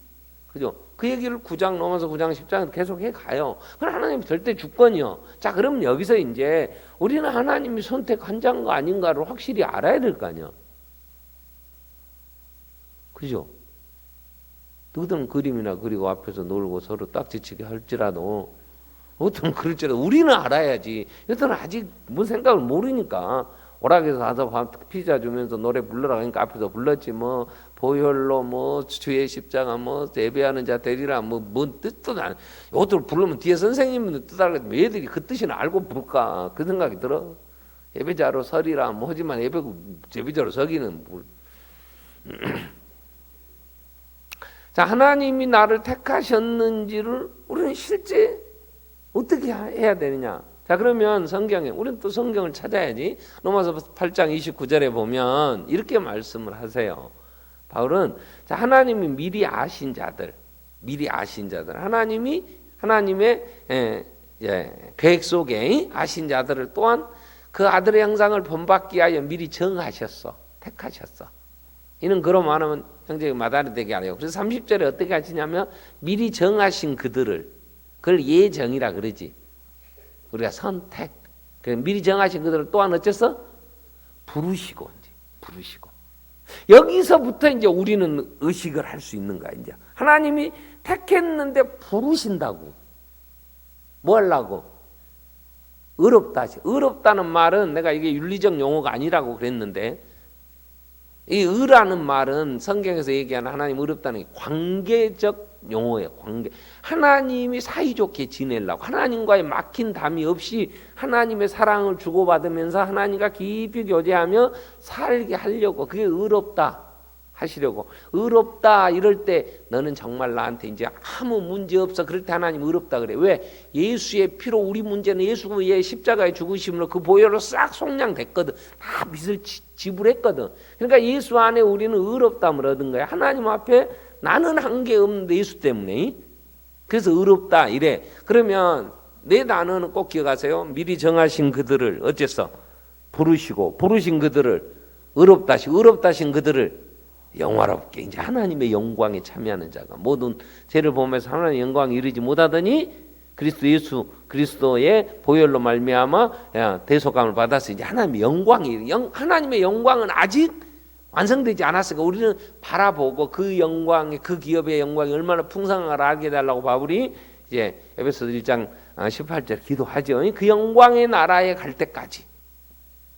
그죠? 그 얘기를 9장 넘어서 9장 10장 계속 해가요. 그건 하나님이 절대 주권이요. 자, 그럼 여기서 이제 우리는 하나님이 선택한 자인가 아닌가를 확실히 알아야 될 거 아니야. 그죠? 너희들은 그림이나 그리고 앞에서 놀고 서로 딱지치기 할지라도 어떤 그럴지라도 우리는 알아야지. 너희들은 아직 뭔 생각을 모르니까 오락에서 가서 피자 주면서 노래 불러라 그러니까 앞에서 불렀지 뭐 보혈로 뭐 주의 십자가 뭐 예배하는 자 되리라 뭔 뜻도 안. 이것들 부르면 뒤에 선생님들 뜻 알겠지만 얘들이 그 뜻이나 알고 부를까 그 생각이 들어. 예배자로 서리라 뭐 하지만 예배자로 서기는 뭘. 자, 하나님이 나를 택하셨는지를 우리는 실제 어떻게 해야 되느냐. 자, 그러면 성경에 우리는 또 성경을 찾아야지. 로마서 8장 29절에 보면 이렇게 말씀을 하세요. 바울은 자, 하나님이 미리 아신 자들 하나님의 계획 속에 아신 자들을 또한 그 아들의 형상을 본받기 위하여 미리 정하셨어. 택하셨어. 이는 그로 말하면 형제가 마다리 되게 하래요. 그래서 30절에 어떻게 하시냐면 미리 정하신 그들을 그걸 예정이라 그러지. 우리가 선택. 미리 정하신 그들을 또한 어째서 부르시고. 여기서부터 이제 우리는 의식을 할 수 있는 거야. 이제 하나님이 택했는데 부르신다고. 뭐 하려고? 의롭다는 말은 내가 이게 윤리적 용어가 아니라고 그랬는데 이 의라는 말은 성경에서 얘기하는 하나님 의롭다는 게 관계적 용어예요. 관계. 하나님이 사이좋게 지내려고 하나님과의 막힌 담이 없이 하나님의 사랑을 주고받으면서 하나님과 깊이 교제하며 살게 하려고 그게 의롭다 하시려고. 의롭다 이럴 때 너는 정말 나한테 이제 아무 문제 없어. 그럴 때 하나님 의롭다 그래. 왜? 예수의 피로 우리 문제는 예수의 십자가의 죽으심으로 그 보혈로 싹 속량됐거든. 다 빚을 지불했거든. 그러니까 예수 안에 우리는 의롭다함을 얻은 거야. 하나님 앞에 나는 한 게 없는데 예수 때문에. 그래서 의롭다 이래. 그러면 내 단어는 꼭 기억하세요. 미리 정하신 그들을 어째서 부르시고 부르신 그들을 의롭다신 그들을 영화롭게 이제 하나님의 영광에 참여하는 자가 모든 죄를 보면서 하나님의 영광에 이르지 못하더니 그리스도 예수 그리스도의 보혈로 말미암아 대속감을 받아서 이제 하나님의 하나님의 영광은 아직 완성되지 않았으니까 우리는 바라보고 그 영광의 그 기업의 영광이 얼마나 풍성한가를 알게 해달라고 바울이 이제 에베소 1장 18절 기도하죠. 그 영광의 나라에 갈 때까지.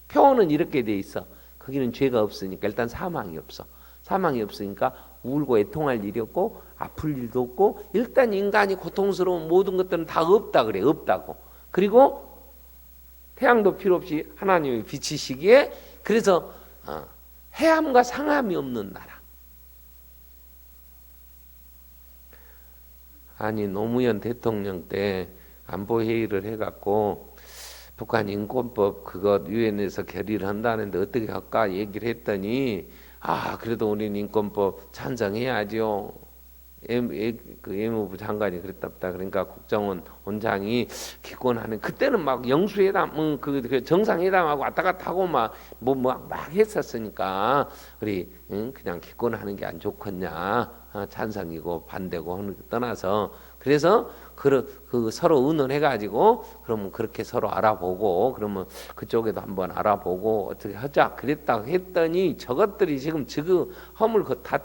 표현은 이렇게 돼 있어. 거기는 죄가 없으니까 일단 사망이 없어. 사망이 없으니까 울고 애통할 일이 없고 아플 일도 없고 일단 인간이 고통스러운 모든 것들은 다 없다 그래. 없다고. 그리고 태양도 필요 없이 하나님이 비치시기에 그래서 해함과 상함이 없는 나라. 아니 노무현 대통령 때 안보회의를 해갖고 북한 인권법 그거 유엔에서 결의를 한다는데 어떻게 할까 얘기를 했더니 그래도 우리는 인권법 찬성해야죠. 그 외무부 장관이 그랬답니다. 그러니까 국정원 원장이 기권하는 그때는 막 영수회담, 그 정상회담하고 왔다 갔다 하고 막 했었으니까 우리 그냥 기권하는 게 안 좋겠냐 찬성이고 반대고 하는 거 떠나서 그래서 그 서로 의논해가지고 그러면 그렇게 서로 알아보고 그러면 그쪽에도 한번 알아보고 어떻게 하자 그랬다고 했더니 저것들이 지금 허물 다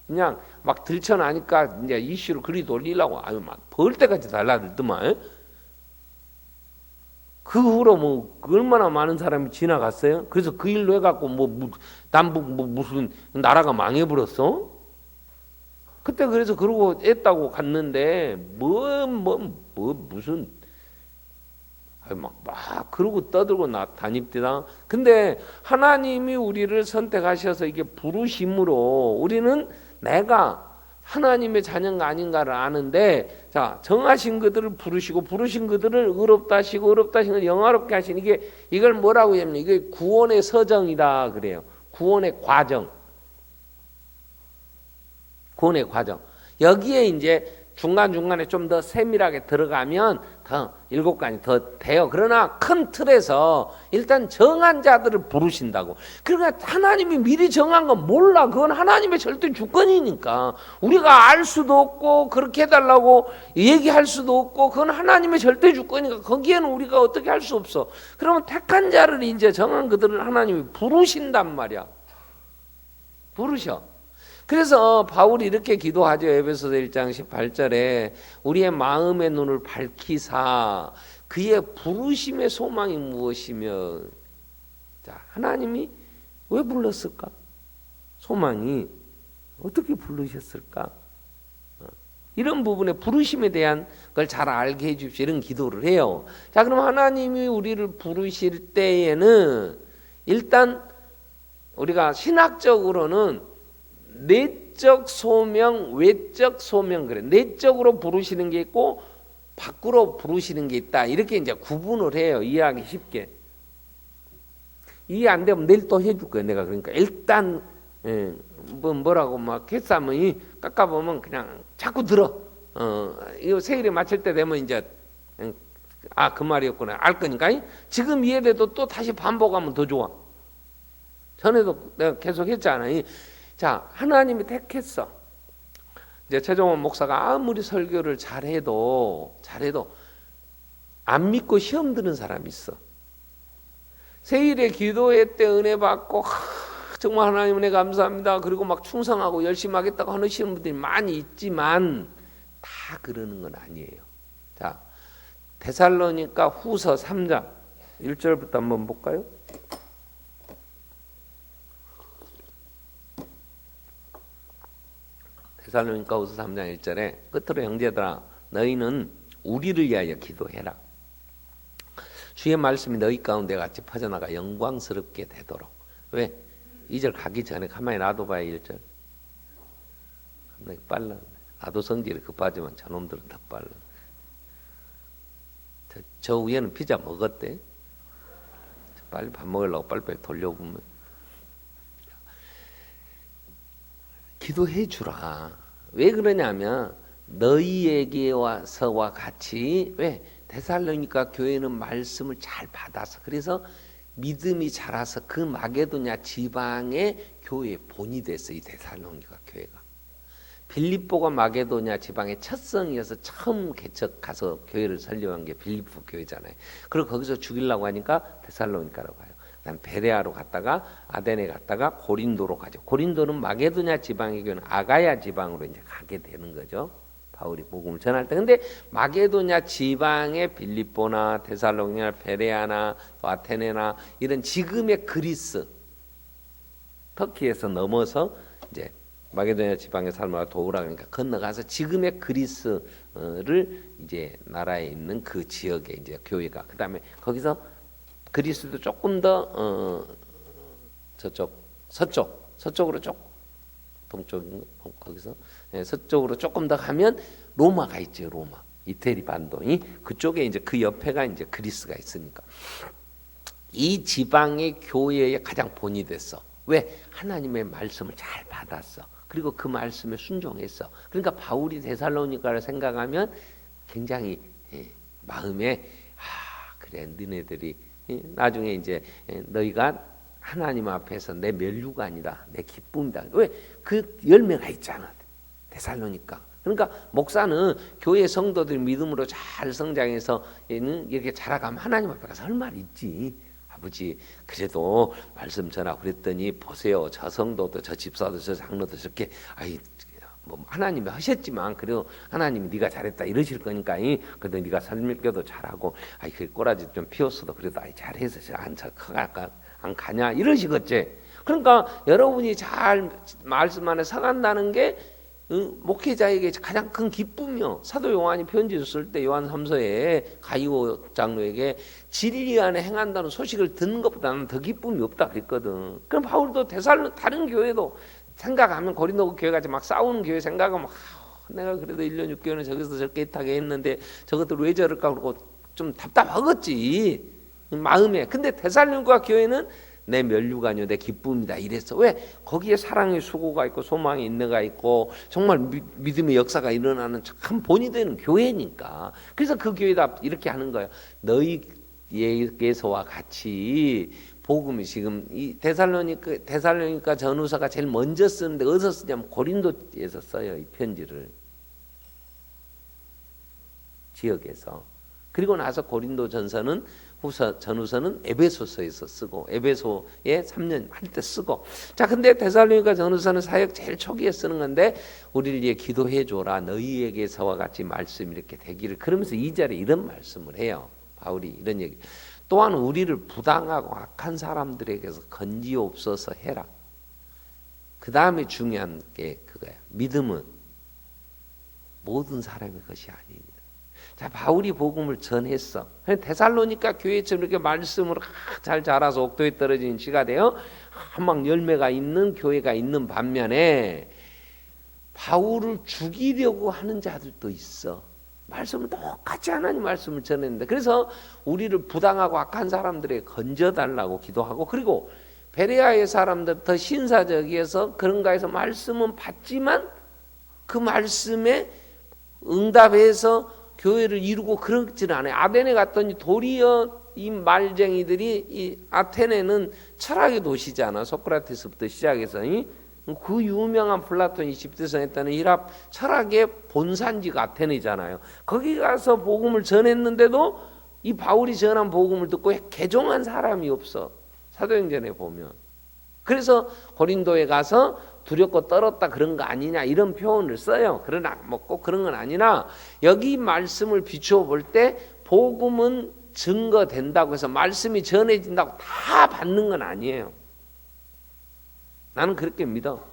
그냥 막 들쳐나니까 이제 이슈를 그리 돌리려고 막 벌 때까지 달라들더만. 그 후로 얼마나 많은 사람이 지나갔어요. 그래서 그 일로 해갖고 남북 무슨 나라가 망해버렸어. 그때 그래서 그러고 했다고 갔는데 무슨 막 그러고 떠들고 다닙니다. 근데 하나님이 우리를 선택하셔서 이게 부르심으로 우리는 내가 하나님의 자녀가 아닌가를 아는데 자 정하신 그들을 부르시고 부르신 그들을 의롭다 하시고 의롭다 하신 걸 영화롭게 하신 이걸 뭐라고 하냐면 이게 구원의 서정이다 그래요. 구원의 과정. 구원의 과정. 여기에 이제 중간중간에 좀 더 세밀하게 들어가면 더 7가지 더 돼요. 그러나 큰 틀에서 일단 정한 자들을 부르신다고. 그러니까 하나님이 미리 정한 건 몰라. 그건 하나님의 절대 주권이니까. 우리가 알 수도 없고 그렇게 해달라고 얘기할 수도 없고 그건 하나님의 절대 주권이니까 거기에는 우리가 어떻게 할 수 없어. 그러면 택한 자를 이제 정한 그들을 하나님이 부르신단 말이야. 부르셔. 그래서 바울이 이렇게 기도하죠. 에베소서 1장 18절에 우리의 마음의 눈을 밝히사 그의 부르심의 소망이 무엇이며 자 하나님이 왜 불렀을까? 소망이 어떻게 부르셨을까? 이런 부분에 부르심에 대한 걸 잘 알게 해 주십시오. 이런 기도를 해요. 자 그럼 하나님이 우리를 부르실 때에는 일단 우리가 신학적으로는 내적 소명, 외적 소명 그래. 내적으로 부르시는 게 있고 밖으로 부르시는 게 있다. 이렇게 이제 구분을 해요. 이해하기 쉽게. 이해 안 되면 내일 또 해줄 거예요. 내가 그러니까 일단 뭐라고 막 했으면 깎아보면 그냥 자꾸 들어. 이거 세일에 맞출 때 되면 이제 그 말이었구나 알 거니까 지금 이해돼도 또 다시 반복하면 더 좋아. 전에도 내가 계속 했잖아요. 자, 하나님이 택했어. 이제 최종원 목사가 아무리 설교를 잘해도 안 믿고 시험 드는 사람이 있어. 세일에 기도회 때 은혜 받고 정말 하나님 은혜 감사합니다. 그리고 막 충성하고 열심히 하겠다고 하시는 분들이 많이 있지만 다 그러는 건 아니에요. 자, 데살로니가 후서 3장 1절부터 한번 볼까요? 데살로니가후서 3장 1절에 끝으로 형제들아 너희는 우리를 위하여 기도해라. 주의 말씀이 너희 가운데 같이 퍼져나가 영광스럽게 되도록. 왜? 2절 가기 전에 가만히 놔둬봐요. 1절 상당히 빨라. 나도 성질이 급하지만 저놈들은 더 빨라. 저 위에는 피자 먹었대. 빨리 밥 먹으려고 빨리빨리 돌려보면 기도해 주라. 왜 그러냐면 너희에게와서와 같이 왜 데살로니가 교회는 말씀을 잘 받아서 그래서 믿음이 자라서 그 마게도냐 지방의 교회의 본이 됐어. 이 데살로니가 교회가 빌립보가 마게도냐 지방의 첫 성이어서 처음 개척 가서 교회를 설립한 게 빌립보 교회잖아요. 그리고 거기서 죽이려고 하니까 데살로니가로 가요. 그다음 베레아로 갔다가 아데네 갔다가 고린도로 가죠. 고린도는 마게도냐 지방의 교회는 아가야 지방으로 이제 가게 되는 거죠. 바울이 복음을 전할 때. 근데 마게도냐 지방의 빌립보나 데살로니나 베레아나 또 아테네나 이런 지금의 그리스 터키에서 넘어서 이제 마게도냐 지방의 삶을 도우라 그러니까 건너가서 지금의 그리스를 이제 나라에 있는 그 지역에 이제 교회가 그다음에 거기서 그리스도 조금 더 저쪽 서쪽으로 조금 동쪽인 거기서 서쪽으로 조금 더 가면 로마가 있죠. 로마 이태리 반도이 그쪽에 이제 그 옆에가 이제 그리스가 있으니까 이 지방의 교회의 가장 본이 됐어. 왜? 하나님의 말씀을 잘 받았어. 그리고 그 말씀에 순종했어. 그러니까 바울이 데살로니가를 생각하면 굉장히 마음에 그래 너네들이 나중에 이제 너희가 하나님 앞에서 내 멸류가 아니라 내 기쁨이다. 왜? 그 열매가 있잖아. 데살로니가. 그러니까 목사는 교회 성도들 믿음으로 잘 성장해서 이렇게 자라가면 하나님 앞에 가서 할 말이 있지. 아버지 그래도 말씀 전하고 그랬더니 보세요. 저 성도도 저 집사도 저 장로도 저렇게 뭐 하나님이 하셨지만 그래도 하나님이 네가 잘했다 이러실 거니까 그래도 네가 설교도 잘하고 그 꼬라지 좀 피웠어도 그래도 잘해서 안 가냐 이러시겠지. 그러니까 여러분이 잘 말씀 안에 서간다는 게 목회자에게 가장 큰 기쁨이요. 사도 요한이 편지를 쓸 때 요한 3서에 가이오 장로에게 진리 안에 행한다는 소식을 듣는 것보다는 더 기쁨이 없다 그랬거든. 그럼 바울도 다른 교회도 생각하면 고린도 교회가 막 싸우는 교회 생각하면 내가 그래도 1년 6개월은 저기서 저렇게 애타게 했는데 저것들 왜 저럴까 그러고 좀 답답하겠지 마음에. 근데 데살로니가 교회는 내 멸류가 아니요 내 기쁨이다 이랬어. 왜? 거기에 사랑의 수고가 있고 소망의 인내가 있고 정말 믿음의 역사가 일어나는 참 본이 되는 교회니까. 그래서 그 교회다 이렇게 하는 거예요. 너희에게서와 같이 복음이 지금 이 데살로니가 전후서가 제일 먼저 쓰는데 어디서 쓰냐면 고린도에서 써요. 이 편지를 지역에서. 그리고 나서 고린도 전서는 전후서는 에베소서에서 쓰고 에베소에 3년 할 때 쓰고. 자, 근데 데살로니가 전후서는 사역 제일 초기에 쓰는 건데 우리를 위해 기도해 줘라. 너희에게서와 같이 말씀 이렇게 되기를. 그러면서 2절에 이런 말씀을 해요. 바울이 이런 얘기. 또한 우리를 부당하고 악한 사람들에게서 건지옵소서 해라. 그 다음에 중요한 게 그거야. 믿음은 모든 사람의 것이 아닙니다. 자, 바울이 복음을 전했어. 데살로니가 교회처럼 이렇게 말씀으로 잘 자라서 옥토에 떨어진 씨가 되어 막 열매가 있는 교회가 있는 반면에 바울을 죽이려고 하는 자들도 있어. 말씀을 똑같이 하나님 말씀을 전했는데 그래서 우리를 부당하고 악한 사람들에게 건져달라고 기도하고 그리고 베레아의 사람들 더 신사적이어서 그런가 해서 말씀은 받지만 그 말씀에 응답해서 교회를 이루고 그러지는 않아요. 아테네 갔더니 도리어 이 말쟁이들이 이 아테네는 철학의 도시잖아. 소크라테스부터 시작해서 그 유명한 플라톤이 집대성했다는 히랍 철학의 본산지가 아테네잖아요. 거기 가서 복음을 전했는데도 이 바울이 전한 복음을 듣고 개종한 사람이 없어. 사도행전에 보면. 그래서 고린도에 가서 두렵고 떨었다 그런 거 아니냐 이런 표현을 써요. 그러나 뭐 꼭 그런 건 아니라 여기 말씀을 비추어 볼 때 복음은 증거된다고 해서 말씀이 전해진다고 다 받는 건 아니에요. 나는 그렇게 믿어.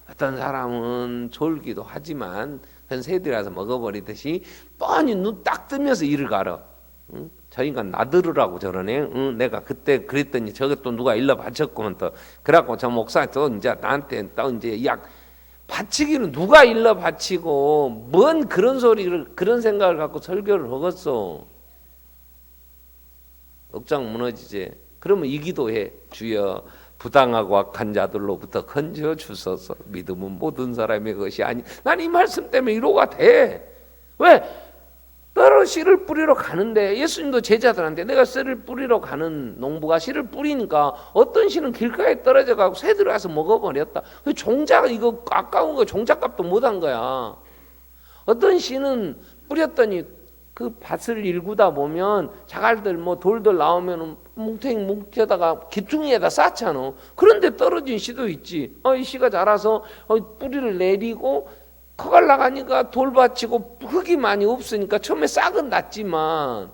어떤 사람은 졸기도 하지만 그냥 새들이라서 먹어버리듯이 뻔히 눈 딱 뜨면서 이를 갈아. 응? 저 인간 나들으라고 저러네. 응, 내가 그때 그랬더니 저게 또 누가 일러 바쳤구만 또. 그래갖고 저 목사 또 이제 나한테 또 이제 약 바치기는 누가 일러 바치고 뭔 그런 소리를 그런 생각을 갖고 설교를 하겠어. 억장 무너지지. 그러면 이 기도해. 주여 부당하고 악한 자들로부터 건져 주소서. 믿음은 모든 사람의 것이 아니. 난 이 말씀 때문에 위로가 돼. 왜? 너로 씨를 뿌리러 가는데 예수님도 제자들한테 내가 씨를 뿌리러 가는 농부가 씨를 뿌리니까 어떤 씨는 길가에 떨어져 가고 새들이 와서 먹어버렸다. 종자 이거 아까운 거 종잣값도 못한 거야. 어떤 씨는 뿌렸더니 그 밭을 일구다 보면 자갈들 뭐 돌들 나오면 뭉태다가 기퉁이에다 쌓잖아. 그런데 떨어진 씨도 있지. 이 씨가 자라서 뿌리를 내리고 커갈라가니까 돌받치고 흙이 많이 없으니까 처음에 싹은 났지만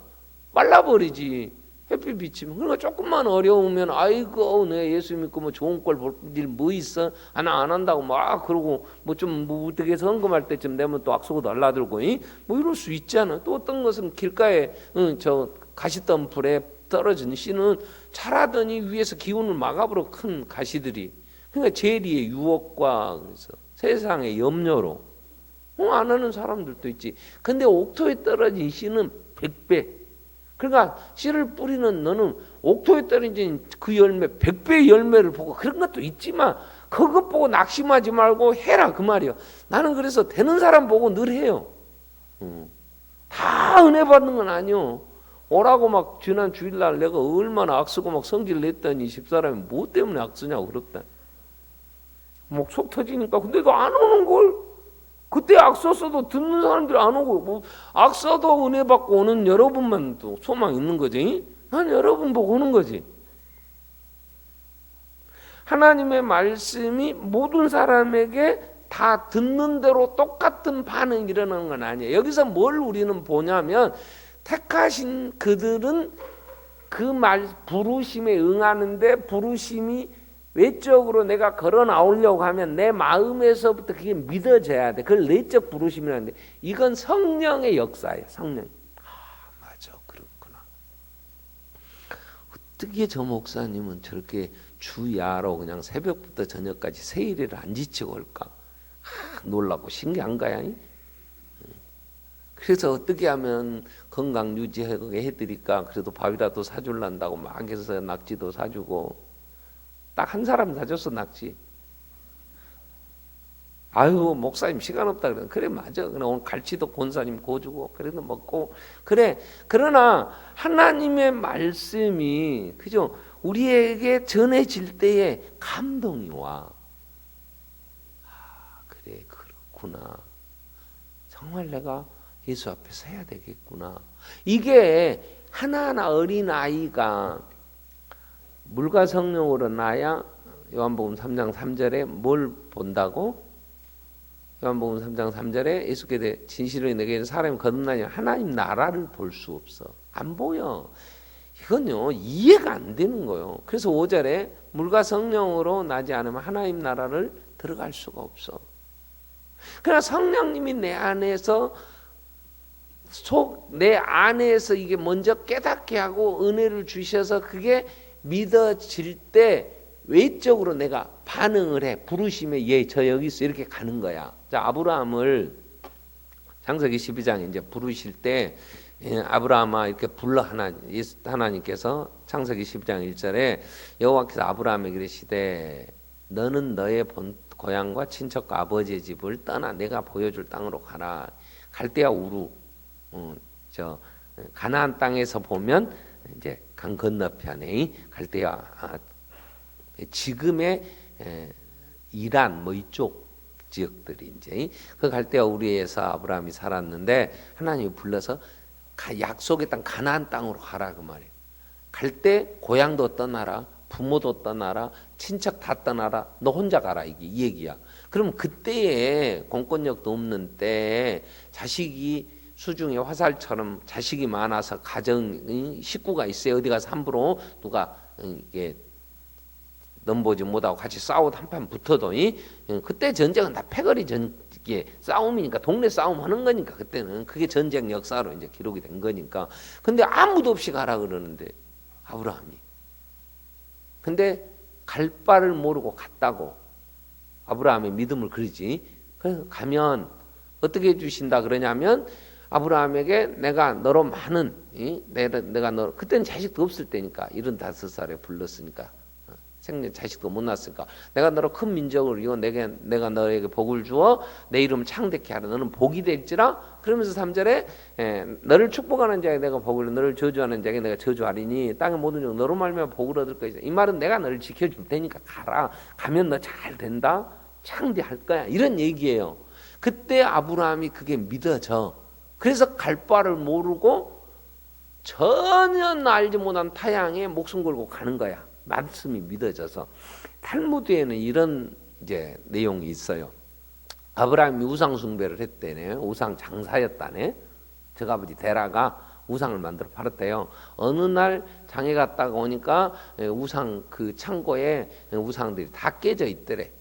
말라버리지. 햇빛 비치면. 그러니까 조금만 어려우면 아이고 내 예수 믿고 뭐 좋은 꼴 볼 일 뭐 있어? 나 안 한다고 막 그러고 뭐 좀 어떻게 성금할 때쯤 되면 또 악수고 날라들고 뭐 이럴 수 있잖아. 또 어떤 것은 길가에 저 가시덤불에 떨어진 씨는 자라더니 위에서 기운을 막아버려 큰 가시들이. 그러니까 재리의 유혹과 그래서 세상의 염려로 안 하는 사람들도 있지. 근데 옥토에 떨어진 씨는 100배. 그러니까 씨를 뿌리는 너는 옥토에 떨어진 그 열매 100배의 열매를 보고 그런 것도 있지만 그것 보고 낙심하지 말고 해라 그 말이야. 나는 그래서 되는 사람 보고 늘 해요. 다 은혜 받는 건 아니요. 오라고 막 지난 주일날 내가 얼마나 악쓰고 막 성질을 냈더니 집사람이 뭐 때문에 악쓰냐고 그랬다. 막 속 터지니까 근데 너 안 오는 걸. 그때 악써도 듣는 사람들이 안 오고 뭐 악써도 은혜 받고 오는 여러분만 또 소망 있는 거지. 난 여러분 보고 오는 거지. 하나님의 말씀이 모든 사람에게 다 듣는 대로 똑같은 반응이 일어나는 건 아니에요. 여기서 뭘 우리는 보냐면 택하신 그들은 그 말 부르심에 응하는데 부르심이 외적으로 내가 걸어 나오려고 하면 내 마음에서부터 그게 믿어져야 돼. 그걸 내적 부르심이라는데 이건 성령의 역사예요. 성령. 맞아, 그렇구나. 어떻게 저 목사님은 저렇게 주야로 그냥 새벽부터 저녁까지 세일을 안 지치고 올까? 놀라고 신기한 거야. 그래서 어떻게 하면 건강 유지하게 해드릴까? 그래도 밥이라도 사줄란다고 막 해서 낙지도 사주고. 딱 한 사람 사줬어 낙지. 아유 목사님 시간 없다 그래. 그래 맞아. 그래 오늘 갈치도 권사님 구워주고 그래도 먹고 그래. 그러나 하나님의 말씀이 그죠? 우리에게 전해질 때에 감동이 와. 그래 그렇구나. 정말 내가 예수 앞에서 해야 되겠구나. 이게 하나하나 어린 아이가 물과 성령으로 나야 요한복음 3장 3절에 뭘 본다고? 요한복음 3장 3절에 예수께서 진실로 내게 사람이 거듭나냐 하나님 나라를 볼 수 없어. 안 보여. 이건요 이해가 안 되는 거예요. 그래서 5절에 물과 성령으로 나지 않으면 하나님 나라를 들어갈 수가 없어. 그러나 성령님이 내 안에서 내 안에서 이게 먼저 깨닫게 하고 은혜를 주셔서 그게 믿어질 때 외적으로 내가 반응을 해. 부르심에 저 여기 있어 이렇게 가는 거야. 자, 아브라함을 창세기 12장에 이제 부르실 때 아브라함아 이렇게 불러 하나님께서 창세기 12장 1절에 여호와께서 아브라함에게 이르시되 너는 너의 본 고향과 친척과 아버지의 집을 떠나 내가 보여줄 땅으로 가라. 갈대아 우루 저 가나안 땅에서 보면 이제 강 건너편에 갈대아 지금의 이란 뭐 이쪽 지역들이 이제 그 갈대아 우리에서 아브라함이 살았는데 하나님이 불러서 약속의 땅 가나안 땅으로 가라 그 말이에요. 갈 때 고향도 떠나라, 부모도 떠나라, 친척 다 떠나라, 너 혼자 가라 이 얘기야. 그럼 그때에 공권력도 없는 때에 자식이 수중에 화살처럼 자식이 많아서 가정이 식구가 있어요. 어디 가서 함부로 누가 이게 넘보지 못하고 같이 싸우고 한판 붙어도 그때 전쟁은 다 패거리 이게 싸움이니까 동네 싸움 하는 거니까 그때는 그게 전쟁 역사로 이제 기록이 된 거니까. 근데 아무도 없이 가라 그러는데 아브라함이 근데 갈 바를 모르고 갔다고. 아브라함의 믿음을 그러지. 그래서 가면 어떻게 해주신다 그러냐면 아브라함에게 내가 너로 많은 내가 너 그때는 자식도 없을 때니까 75살에 불렀으니까 생년 자식도 못 낳았으니까 내가 너로 큰 민족을 이루어 내가 너에게 복을 주어 내 이름을 창대케 하라. 너는 복이 될지라. 그러면서 3절에 너를 축복하는 자에게 내가 복을 너를 저주하는 자에게 내가 저주하리니 땅의 모든 종 너로 말미암아 복을 얻을 것이다. 이 말은 내가 너를 지켜줄 테니까 가라. 가면 너 잘 된다. 창대할 거야. 이런 얘기예요. 그때 아브라함이 그게 믿어져. 그래서 갈 바를 모르고 전혀 알지 못한 타향에 목숨 걸고 가는 거야. 말씀이 믿어져서. 탈무드에는 이런 이제 내용이 있어요. 아브라함이 우상 숭배를 했대네. 우상 장사였다네. 저 아버지 데라가 우상을 만들어 팔았대요. 어느 날 장에 갔다가 오니까 우상 그 창고에 우상들이 다 깨져 있더래.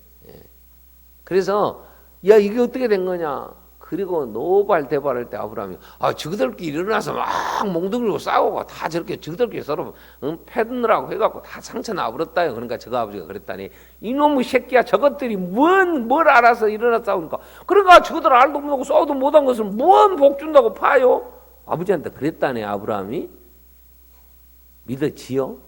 그래서 야 이게 어떻게 된 거냐. 그리고 노발대발할 때 아브라함이 저들끼리 일어나서 막 몽둥이로 싸우고 다 저렇게 저들끼리 서로 패드느라고 해갖고 다 상처 나버렸다요. 그러니까 저 아버지가 그랬다니 이놈의 새끼야 저것들이 뭘 알아서 일어나 싸우니까 그러니까 저들 알도 못하고 싸우도 못한 것을 뭔 복 준다고 파요. 아버지한테 그랬다네. 아브라함이 믿어지요?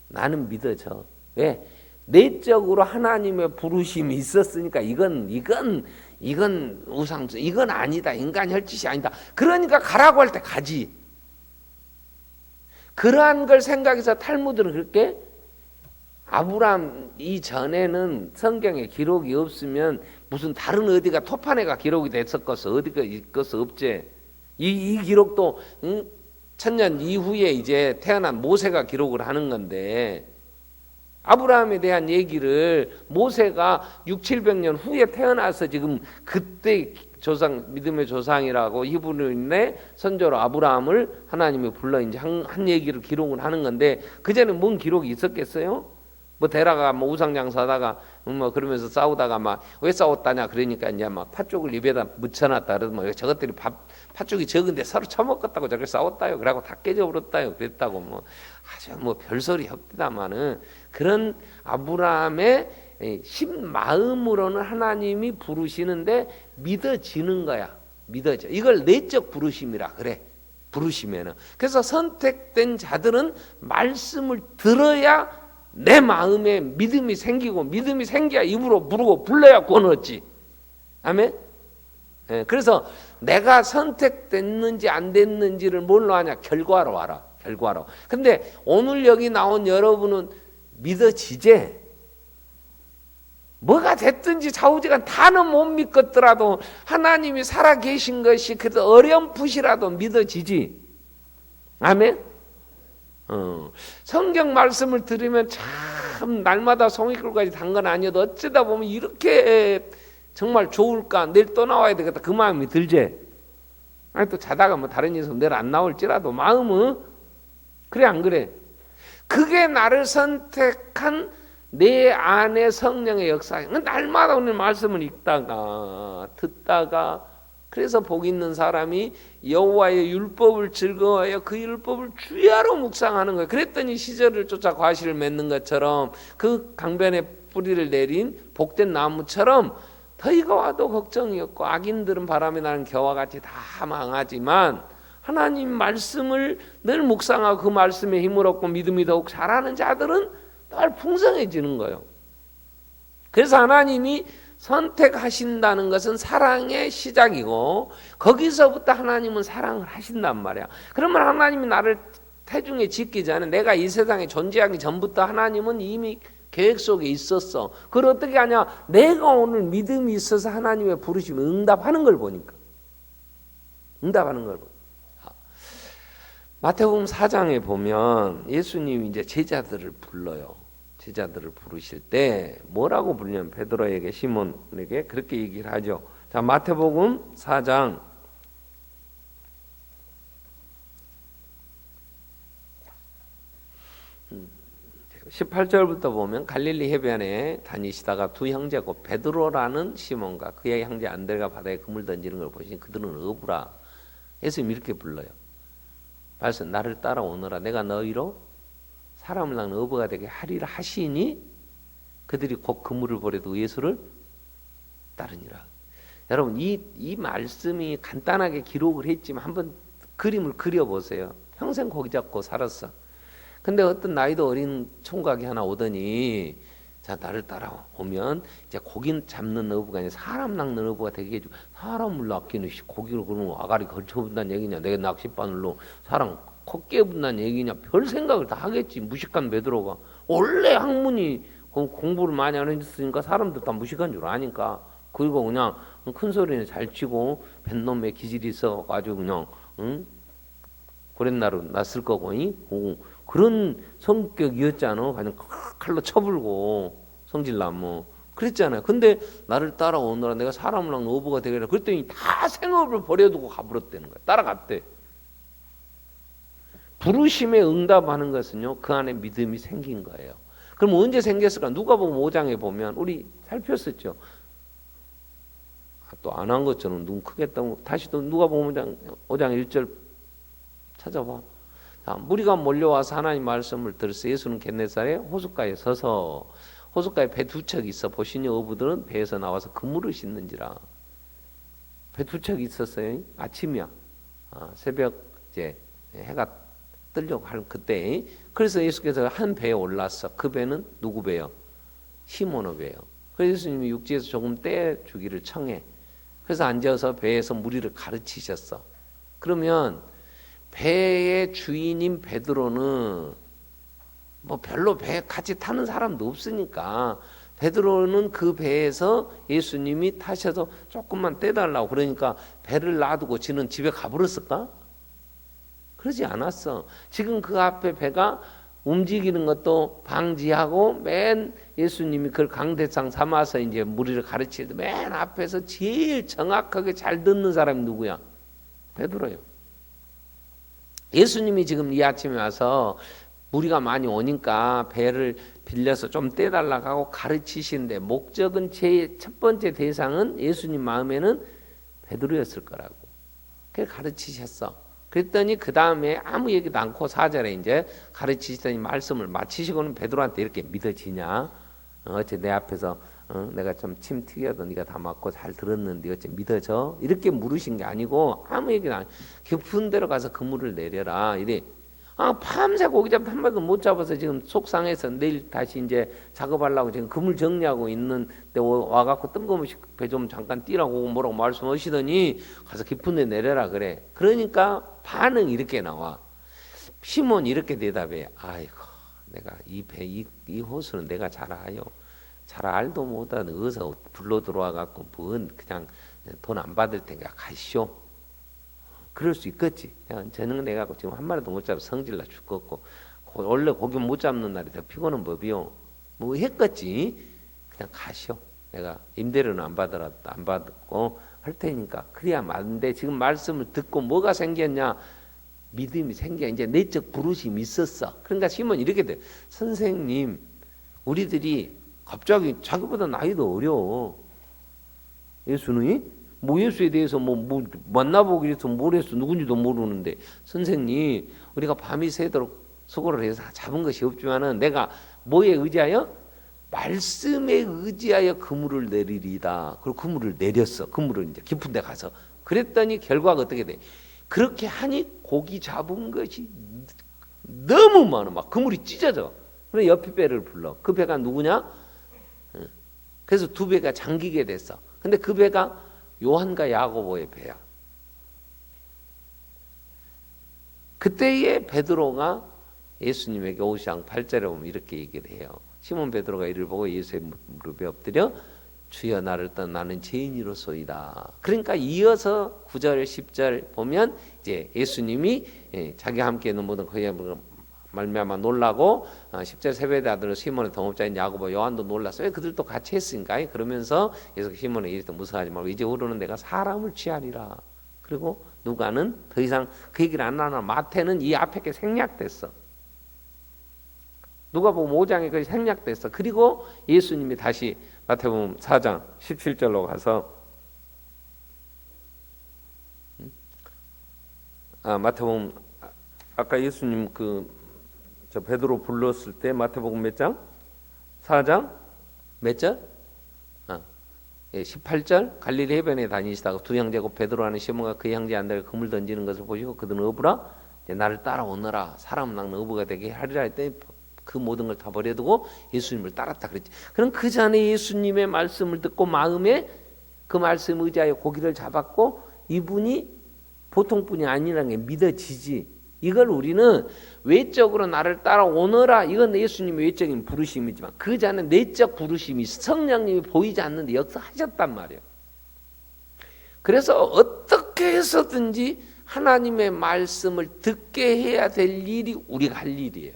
나는 믿어져. 왜? 내적으로 하나님의 부르심이 있었으니까 이건 우상, 이건 아니다. 인간 혈짓이 아니다. 그러니까 가라고 할 때 가지. 그러한 걸 생각해서 탈무드는 그렇게 아브라함 이전에는 성경에 기록이 없으면 무슨 다른 어디가 토판에가 기록이 됐었겠어. 어디가 있겠어. 없지. 이 기록도 1000년 이후에 이제 태어난 모세가 기록을 하는 건데 아브라함에 대한 얘기를 모세가 600-700년 후에 태어나서 지금 그때 조상 믿음의 조상이라고 히브리인의 선조로 아브라함을 하나님이 불러 이제 한 얘기를 기록을 하는 건데 그전에 뭔 기록이 있었겠어요? 뭐 데라가 뭐 우상장사하다가 뭐 그러면서 싸우다가 막 왜 싸웠다냐 그러니까 이제 막 팥죽을 입에다 묻혀놨다 그래서 뭐 저것들이 팥죽이 적은데 서로 처먹었다고 저렇게 싸웠다요. 그러고 다 깨져버렸다요. 그랬다고 뭐 아주 뭐 별소리 협디다마는 그런 아브라함의 심마음으로는 하나님이 부르시는데 믿어지는 거야. 믿어져. 이걸 내적 부르심이라 그래. 부르시면은. 그래서 선택된 자들은 말씀을 들어야 내 마음에 믿음이 생기고 믿음이 생겨야 입으로 부르고 불러야 구원 얻지. 아멘. 그래서 내가 선택됐는지 안 됐는지를 뭘로 하냐? 결과로 알아. 결과로. 근데 오늘 여기 나온 여러분은 믿어지제? 뭐가 됐든지 좌우지간 다는 못 믿겠더라도 하나님이 살아계신 것이 그래도 어렴풋이라도 믿어지지. 아멘. 성경 말씀을 들으면 참 날마다 송이꿀까지 단 건 아니어도 어쩌다 보면 이렇게 정말 좋을까 내일 또 나와야 되겠다 그 마음이 들지. 아니 또 자다가 뭐 다른 녀석 내일 안 나올지라도 마음은 그래 안 그래? 그게 나를 선택한 내 안에 성령의 역사. 날마다 오늘 말씀을 읽다가 듣다가 그래서 복 있는 사람이 여호와의 율법을 즐거워하여 그 율법을 주야로 묵상하는 거예요. 그랬더니 시절을 쫓아 과실을 맺는 것처럼 그 강변에 뿌리를 내린 복된 나무처럼 더위가 와도 걱정이 없고 악인들은 바람에 나는 겨와 같이 다 망하지만 하나님 말씀을 늘 묵상하고 그 말씀에 힘을 얻고 믿음이 더욱 자라는 자들은 늘 풍성해지는 거예요. 그래서 하나님이 선택하신다는 것은 사랑의 시작이고 거기서부터 하나님은 사랑을 하신단 말이야. 그러면 하나님이 나를 태중에 짓기 전에 내가 이 세상에 존재하기 전부터 하나님은 이미 계획 속에 있었어. 그걸 어떻게 하냐? 내가 오늘 믿음이 있어서 하나님의 부르심에 응답하는 걸 보니까. 응답하는 걸 보니까. 마태복음 4장에 보면 예수님이 이제 제자들을 불러요. 제자들을 부르실 때 뭐라고 부르냐면 베드로에게 시몬에게 그렇게 얘기를 하죠. 자, 마태복음 4장 18절부터 보면 갈릴리 해변에 다니시다가 두 형제고 베드로라는 시몬과 그의 형제 안드레가 바다에 그물 던지는 걸 보시니 그들은 어부라. 예수님이 이렇게 불러요. 말씀 나를 따라오너라. 내가 너희로 사람을 낳는 어부가 되게 하리라 하시니 그들이 곧 그물을 버려도 예수를 따르니라. 여러분 이 말씀이 간단하게 기록을 했지만 한번 그림을 그려보세요. 평생 고기 잡고 살았어. 근데 어떤 나이도 어린 총각이 하나 오더니 자 나를 따라오면 이제 고기 잡는 어부가 아니라 사람 낚는 어부가 되게 해주고 사람을 낚기는 고기를 그러면 아가리 걸쳐본다는 얘기냐 내가 낚싯바늘로 사람 코 깨본다는 얘기냐 별 생각을 다 하겠지. 무식한 베드로가 원래 학문이 공부를 많이 안 했으니까 사람들 다 무식한 줄 아니까 그리고 그냥 큰 소리는 잘 치고 뱃놈에 기질이 있어가지고 그냥 응? 고렛나루 났을 거고 그런 성격이었잖아. 그냥 칼로 쳐불고 성질나무 그랬잖아요. 근데 나를 따라오느라 내가 사람이랑 어부가 되겠다. 그랬더니 다 생업을 버려두고 가버렸다는 거야. 따라갔대. 부르심에 응답하는 것은요 그 안에 믿음이 생긴 거예요. 그럼 언제 생겼을까? 누가복음 5장에 보면 우리 살폈었죠. 또 안 한 것처럼 눈 크게 떠고 다시 또 누가복음 5장 1절 찾아봐. 자, 무리가 몰려와서 하나님 말씀을 들었어. 예수는 겟네사렛 호숫가에 서서 호숫가에 배 두 척 있어. 보시니 어부들은 배에서 나와서 그물을 싣는지라. 배 두 척 있었어요. 아침이야. 새벽 이제 해가 뜨려고 할 그때. 그래서 예수께서 한 배에 올랐어. 그 배는 누구 배요? 시몬의 배요. 그래서 예수님이 육지에서 조금 떼 주기를 청해. 그래서 앉아서 배에서 무리를 가르치셨어. 그러면 배의 주인인 베드로는 뭐 별로 배 같이 타는 사람도 없으니까 베드로는 그 배에서 예수님이 타셔서 조금만 떼달라고 그러니까 배를 놔두고 지는 집에 가버렸을까? 그러지 않았어. 지금 그 앞에 배가 움직이는 것도 방지하고 맨 예수님이 그걸 강대상 삼아서 이제 무리를 가르칠 때 맨 앞에서 제일 정확하게 잘 듣는 사람이 누구야? 베드로예요. 예수님이 지금 이 아침에 와서 무리가 많이 오니까 배를 빌려서 좀 떼달라고 하고 가르치시는데 목적은 제 첫 번째 대상은 예수님 마음에는 베드로였을 거라고. 그래서 가르치셨어. 그랬더니 그 다음에 아무 얘기도 않고 4절에 이제 가르치시더니 말씀을 마치시고는 베드로한테 이렇게 믿어지냐? 어째 내 앞에서 내가 좀 침 튀겨도 네가 다 맞고 잘 들었는데 어째 믿어져? 이렇게 물으신 게 아니고 아무 얘기도 안 깊은 데로 가서 그물을 내려라. 이래. 밤새 고기 잡 한 마리도 못 잡아서 지금 속상해서 내일 다시 이제 작업하려고 지금 그물 정리하고 있는데 와갖고 뜬금없이 배 좀 잠깐 뛰라고 뭐라고 말씀하시더니 가서 깊은 데 내려라 그래. 그러니까 반응이 이렇게 나와. 시몬이 이렇게 대답해. 아이고 내가 이 호수는 내가 잘 알아요. 잘 알도 못하는 어디서 불러 들어와갖고 뭔 그냥 돈 안 받을 테니까 가시오. 그럴 수 있겠지. 저녁 내가고 지금 한 마리도 못 잡아 성질나 죽겠고 원래 고기 못 잡는 날이 더 피곤한 법이요. 뭐 했겠지. 그냥 가시오. 내가 임대료는 안 받고 할 테니까 그래야 맞는데 지금 말씀을 듣고 뭐가 생겼냐? 믿음이 생겨. 이제 내적 부르심이 있었어. 그러니까 시몬이 이렇게 돼. 선생님, 우리들이 갑자기 자기보다 나이도 어려워. 예수는 뭐 예수에 대해서 뭐 만나보기 위해서 뭘 했어 누군지도 모르는데 선생님 우리가 밤이 새도록 수고를 해서 잡은 것이 없지만은 내가 뭐에 의지하여? 말씀에 의지하여 그물을 내리리다. 그리고 그물을 내렸어. 그물을 이제 깊은 데 가서 그랬더니 결과가 어떻게 돼? 그렇게 하니 고기 잡은 것이 너무 많아. 막 그물이 찢어져. 그래 옆에 배를 불러. 그 배가 누구냐? 그래서 두 배가 잠기게 됐어. 근데 그 배가 요한과 야고보의 배야. 그때의 베드로가 예수님에게 5장 8절에 보면 이렇게 얘기를 해요. 시몬 베드로가 이를 보고 예수의 무릎에 엎드려 주여 나를 떠나 나는 죄인이로소이다. 그러니까 이어서 9절 10절 보면 이제 예수님이 자기와 함께 있는 모든 그의 말미암아 놀라고 10절 세베대 아들 시몬의 동업자인 야고보 요한도 놀랐어요. 그들도 같이 했으니까. 그러면서 예수 시몬에 이르되 무서워하지 말고 이제 후로는 내가 사람을 취하리라. 그리고 누가는 더 이상 그 얘기를 안 하나. 마태는 이 앞에 게 생략됐어. 누가복음 5장에 그것이 생략됐어. 그리고 예수님이 다시 마태복음 4장 17절로 가서 마태복음 아까 예수님 저 베드로 불렀을 때 마태복음 몇 장? 4장 몇 절? 18절 갈릴리 해변에 다니시다가 두 형제고 베드로하는 시몬과 그 형제 안드레가 그물 던지는 것을 보시고 그들은 어부라 나를 따라오너라 사람 낚는 어부가 되게 하리라 했더니 그 모든 걸 다 버려두고 예수님을 따랐다 그랬지. 그럼 그 전에 예수님의 말씀을 듣고 마음에 그 말씀 의지하여 고기를 잡았고 이분이 보통 분이 아니라는 게 믿어지지. 이걸 우리는 외적으로 나를 따라오너라 이건 예수님의 외적인 부르심이지만 그 전에 내적 부르심이 성령님이 보이지 않는데 역사하셨단 말이에요. 그래서 어떻게 해서든지 하나님의 말씀을 듣게 해야 될 일이 우리가 할 일이에요.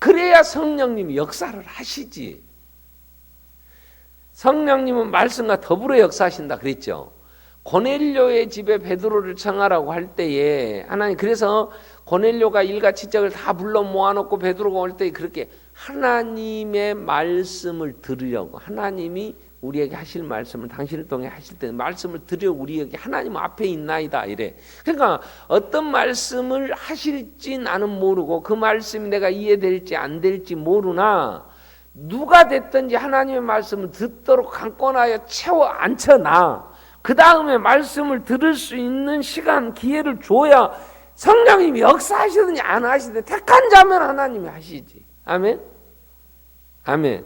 그래야 성령님이 역사를 하시지. 성령님은 말씀과 더불어 역사하신다 그랬죠. 고넬료의 집에 베드로를 청하라고 할 때에 하나님 그래서 고넬료가 일가 지적을 다 불러 모아놓고 베드로가 올 때 그렇게 하나님의 말씀을 들으려고 하나님이 우리에게 하실 말씀을 당신을 통해 하실 때 말씀을 들으려고 우리에게 하나님 앞에 있나이다 이래. 그러니까 어떤 말씀을 하실지 나는 모르고 그 말씀이 내가 이해될지 안 될지 모르나 누가 됐든지 하나님의 말씀을 듣도록 강권하여 채워 앉혀놔. 그 다음에 말씀을 들을 수 있는 시간 기회를 줘야 성령님이 역사하시든지 안 하시든지 택한 자면 하나님이 하시지. 아멘. 아멘.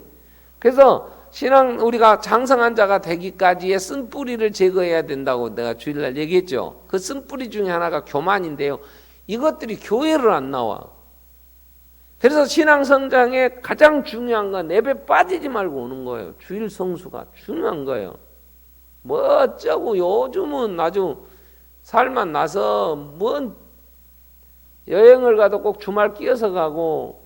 그래서 신앙 우리가 장성한 자가 되기까지의 쓴뿌리를 제거해야 된다고 내가 주일날 얘기했죠. 그 쓴뿌리 중에 하나가 교만인데요. 이것들이 교회를 안 나와. 그래서 신앙 성장에 가장 중요한 건 예배 빠지지 말고 오는 거예요. 주일 성수가 중요한 거예요. 뭐 어쩌고 요즘은 아주 살만 나서 뭔 여행을 가도 꼭 주말 끼어서 가고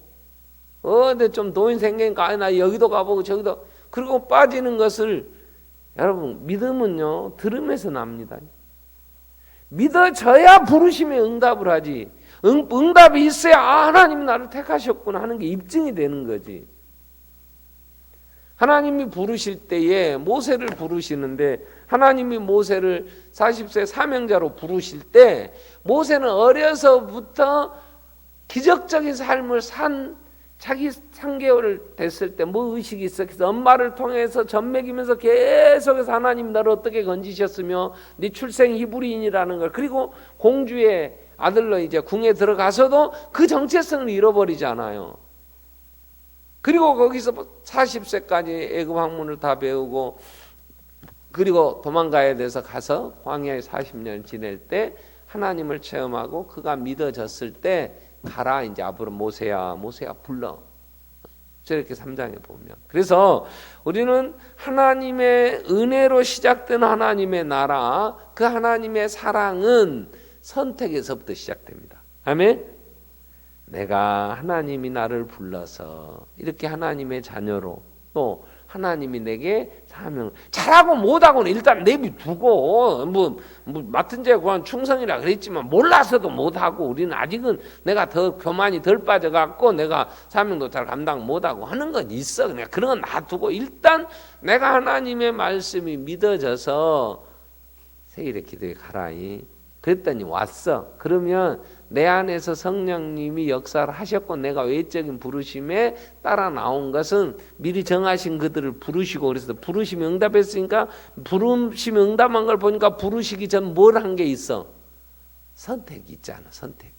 어디 좀 돈이 생기니까 나 여기도 가보고 저기도 그리고 빠지는 것을 여러분 믿음은요 들음에서 납니다. 믿어져야 부르심에 응답을 하지. 응답이 있어야 하나님이 나를 택하셨구나 하는 게 입증이 되는 거지. 하나님이 부르실 때에 모세를 부르시는데 하나님이 모세를 40세 사명자로 부르실 때 모세는 어려서부터 기적적인 삶을 산 자기 3개월 됐을 때 뭐 의식이 있어. 그래서 엄마를 통해서 젖 먹이면서 계속해서 하나님 나를 어떻게 건지셨으며 네 출생 히브리인이라는 걸 그리고 공주의 아들로 이제 궁에 들어가서도 그 정체성을 잃어버리잖아요. 그리고 거기서 40세까지 애굽 학문을 다 배우고 그리고 도망가야 돼서 가서 광야에 40년 지낼 때 하나님을 체험하고 그가 믿어졌을 때 가라 이제 앞으로 모세야 불러. 저렇게 3장에 보면. 그래서 우리는 하나님의 은혜로 시작된 하나님의 나라 그 하나님의 사랑은 선택에서부터 시작됩니다. 아멘. 내가 하나님이 나를 불러서 이렇게 하나님의 자녀로 또 하나님이 내게 사명 잘하고 못하고는 일단 내비두고 뭐 맡은 죄에 구한 충성이라 그랬지만 몰라서도 못하고 우리는 아직은 내가 더 교만이 덜 빠져갖고 내가 사명도 잘 감당 못하고 하는 건 있어. 그냥 그런 건 놔두고 일단 내가 하나님의 말씀이 믿어져서 세일의 기도에 가라이 그랬더니 왔어. 그러면 내 안에서 성령님이 역사를 하셨고 내가 외적인 부르심에 따라 나온 것은 미리 정하신 그들을 부르시고 그래서 부르심이 응답했으니까 부르심이 응답한 걸 보니까 부르시기 전 뭘 한 게 있어? 선택이 있잖아. 선택이.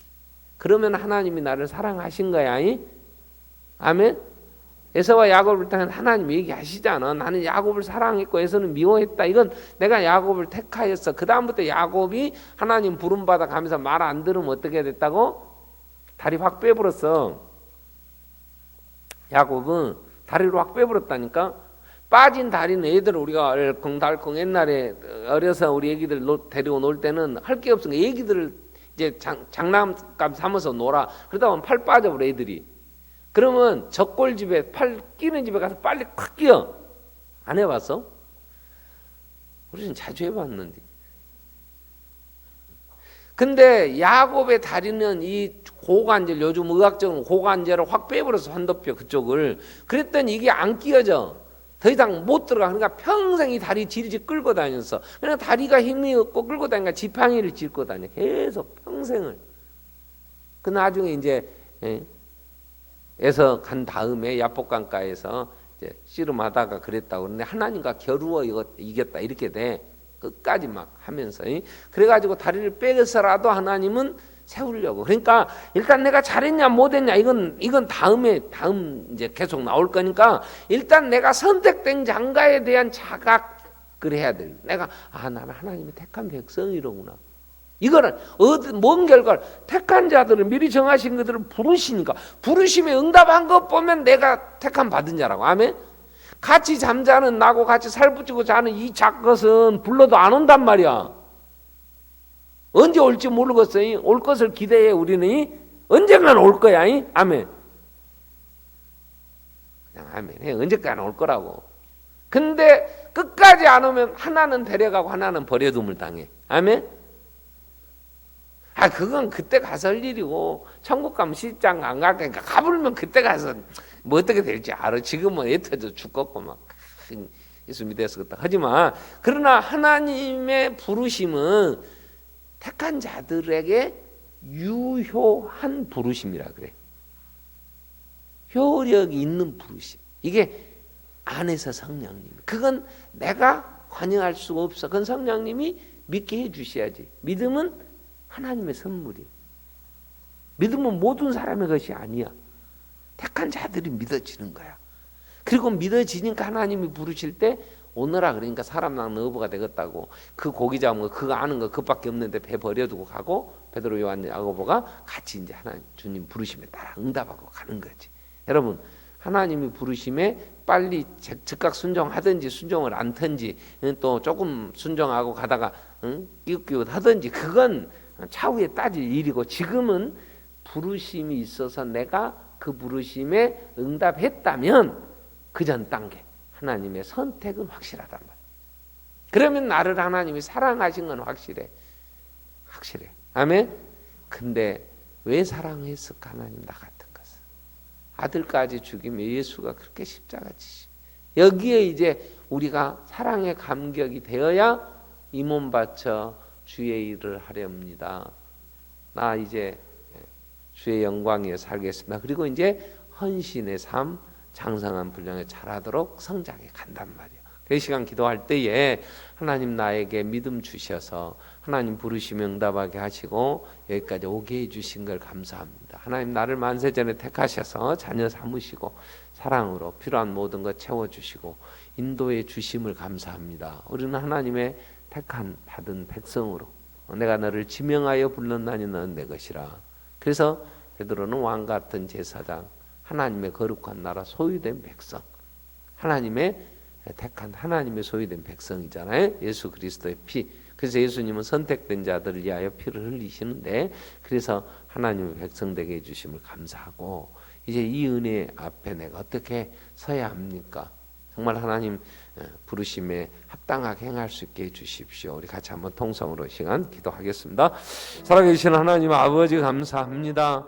그러면 하나님이 나를 사랑하신 거야. 아멘. 에서와 야곱을 통해 하나님 얘기하시잖아. 나는 야곱을 사랑했고 에서는 미워했다. 이건 내가 야곱을 택하였어. 그 다음부터 야곱이 하나님 부름받아 가면서 말 안 들으면 어떻게 됐다고? 다리 확 빼버렸어. 야곱은 다리를 확 빼버렸다니까. 빠진 다리는 애들 우리가 알콩달콩 옛날에 어려서 우리 애기들 데리고 놀 때는 할 게 없으니까 애기들을 이제 장난감 삼아서 놀아. 그러다 보면 팔 빠져버려 애들이. 그러면 적골집에 팔 끼는 집에 가서 빨리 콱 끼어. 안 해봤어? 우리는 자주 해봤는데. 근데 야곱의 다리는 이 고관절 요즘 의학적으로 고관절을 확 빼버려서 환도뼈 그쪽을 그랬더니 이게 안 끼어져. 더 이상 못 들어가. 그러니까 평생 이 다리 질질 끌고 다녔어. 그러니까 다리가 힘이 없고 끌고 다니니까 지팡이를 짚고 다녀. 계속 평생을. 그 나중에 이제 에서 간 다음에 야복강가에서 이제 씨름하다가 그랬다고 그러는데 하나님과 겨루어 이겼다 이렇게 돼. 끝까지 막 하면서 그래가지고 다리를 빼서라도 하나님은 세우려고. 그러니까 일단 내가 잘했냐 못했냐 이건 다음 이제 계속 나올 거니까 일단 내가 선택된 장가에 대한 자각을 해야 돼. 내가 나는 하나님의 택한 백성이로구나. 이거는 뭔 결과를 택한 자들을 미리 정하신 그들을 부르시니까 부르심에 응답한 것 보면 내가 택한 받은 자라고. 아멘. 같이 잠자는 나고 같이 살붙이고 자는 이 작것은 불러도 안 온단 말이야. 언제 올지 모르겠어요. 올 것을 기대해. 우리는 언젠간 올 거야. 아멘. 그냥 아멘 해. 언젠간 올 거라고. 근데 끝까지 안 오면 하나는 데려가고 하나는 버려둠을 당해. 아멘. 그건 그때 가서 할 일이고, 천국 가면 시집장 안 갈 거니까 가불면 그때 가서 뭐 어떻게 될지 알아. 지금은 애터져 죽겠고 막 예수 믿어서 그렇다 하지만, 그러나 하나님의 부르심은 택한 자들에게 유효한 부르심이라 그래. 효력이 있는 부르심. 이게 안에서 성령님. 그건 내가 관여할 수가 없어. 그건 성령님이 믿게 해주셔야지. 믿음은 하나님의 선물이. 믿음은 모든 사람의 것이 아니야. 택한 자들이 믿어지는 거야. 그리고 믿어지니까 하나님이 부르실 때 오너라 그러니까 사람 낳는 어부가 되겠다고. 그 고기 잡은 거 그거 아는 거 그밖에 없는데 배 버려두고 가고 베드로 요한 야고보가 같이 이제 하나님 주님 부르심에 따라 응답하고 가는 거지. 여러분 하나님이 부르심에 빨리 즉각 순종하든지 순종을 않든지 또 조금 순종하고 가다가 끼웃끼웃 하든지 그건 차후에 따질 일이고, 지금은 부르심이 있어서 내가 그 부르심에 응답했다면 그 전 단계 하나님의 선택은 확실하단 말이야. 그러면 나를 하나님이 사랑하신 건 확실해. 아멘. 근데 왜 사랑했을까 하나님 나 같은 것을. 아들까지 죽이며 예수가 그렇게 십자가 지시. 여기에 이제 우리가 사랑의 감격이 되어야 이 몸 바쳐 주의 일을 하렵니다. 나 이제 주의 영광에 살겠습니다. 그리고 이제 헌신의 삶, 장성한 분량에 잘하도록 성장해 간단 말이에요. 그 시간 기도할 때에 하나님 나에게 믿음 주셔서 하나님 부르시며 응답하게 하시고 여기까지 오게 해주신 걸 감사합니다. 하나님 나를 만세전에 택하셔서 자녀 삼으시고 사랑으로 필요한 모든 것 채워주시고 인도해 주심을 감사합니다. 우리는 하나님의 택한 받은 백성으로 내가 너를 지명하여 불렀나니 너는 내 것이라. 그래서 베드로는 왕 같은 제사장, 하나님의 거룩한 나라 소유된 백성, 하나님의 택한 하나님의 소유된 백성이잖아요. 예수 그리스도의 피. 그래서 예수님은 선택된 자들을 위하여 피를 흘리시는데, 그래서 하나님의 백성 되게 해주심을 감사하고 이제 이 은혜 앞에 내가 어떻게 서야 합니까? 정말 하나님 부르심에 합당하게 행할 수 있게 해주십시오. 우리 같이 한번 통성으로 시간 기도하겠습니다. 살아계신 하나님 아버지 감사합니다.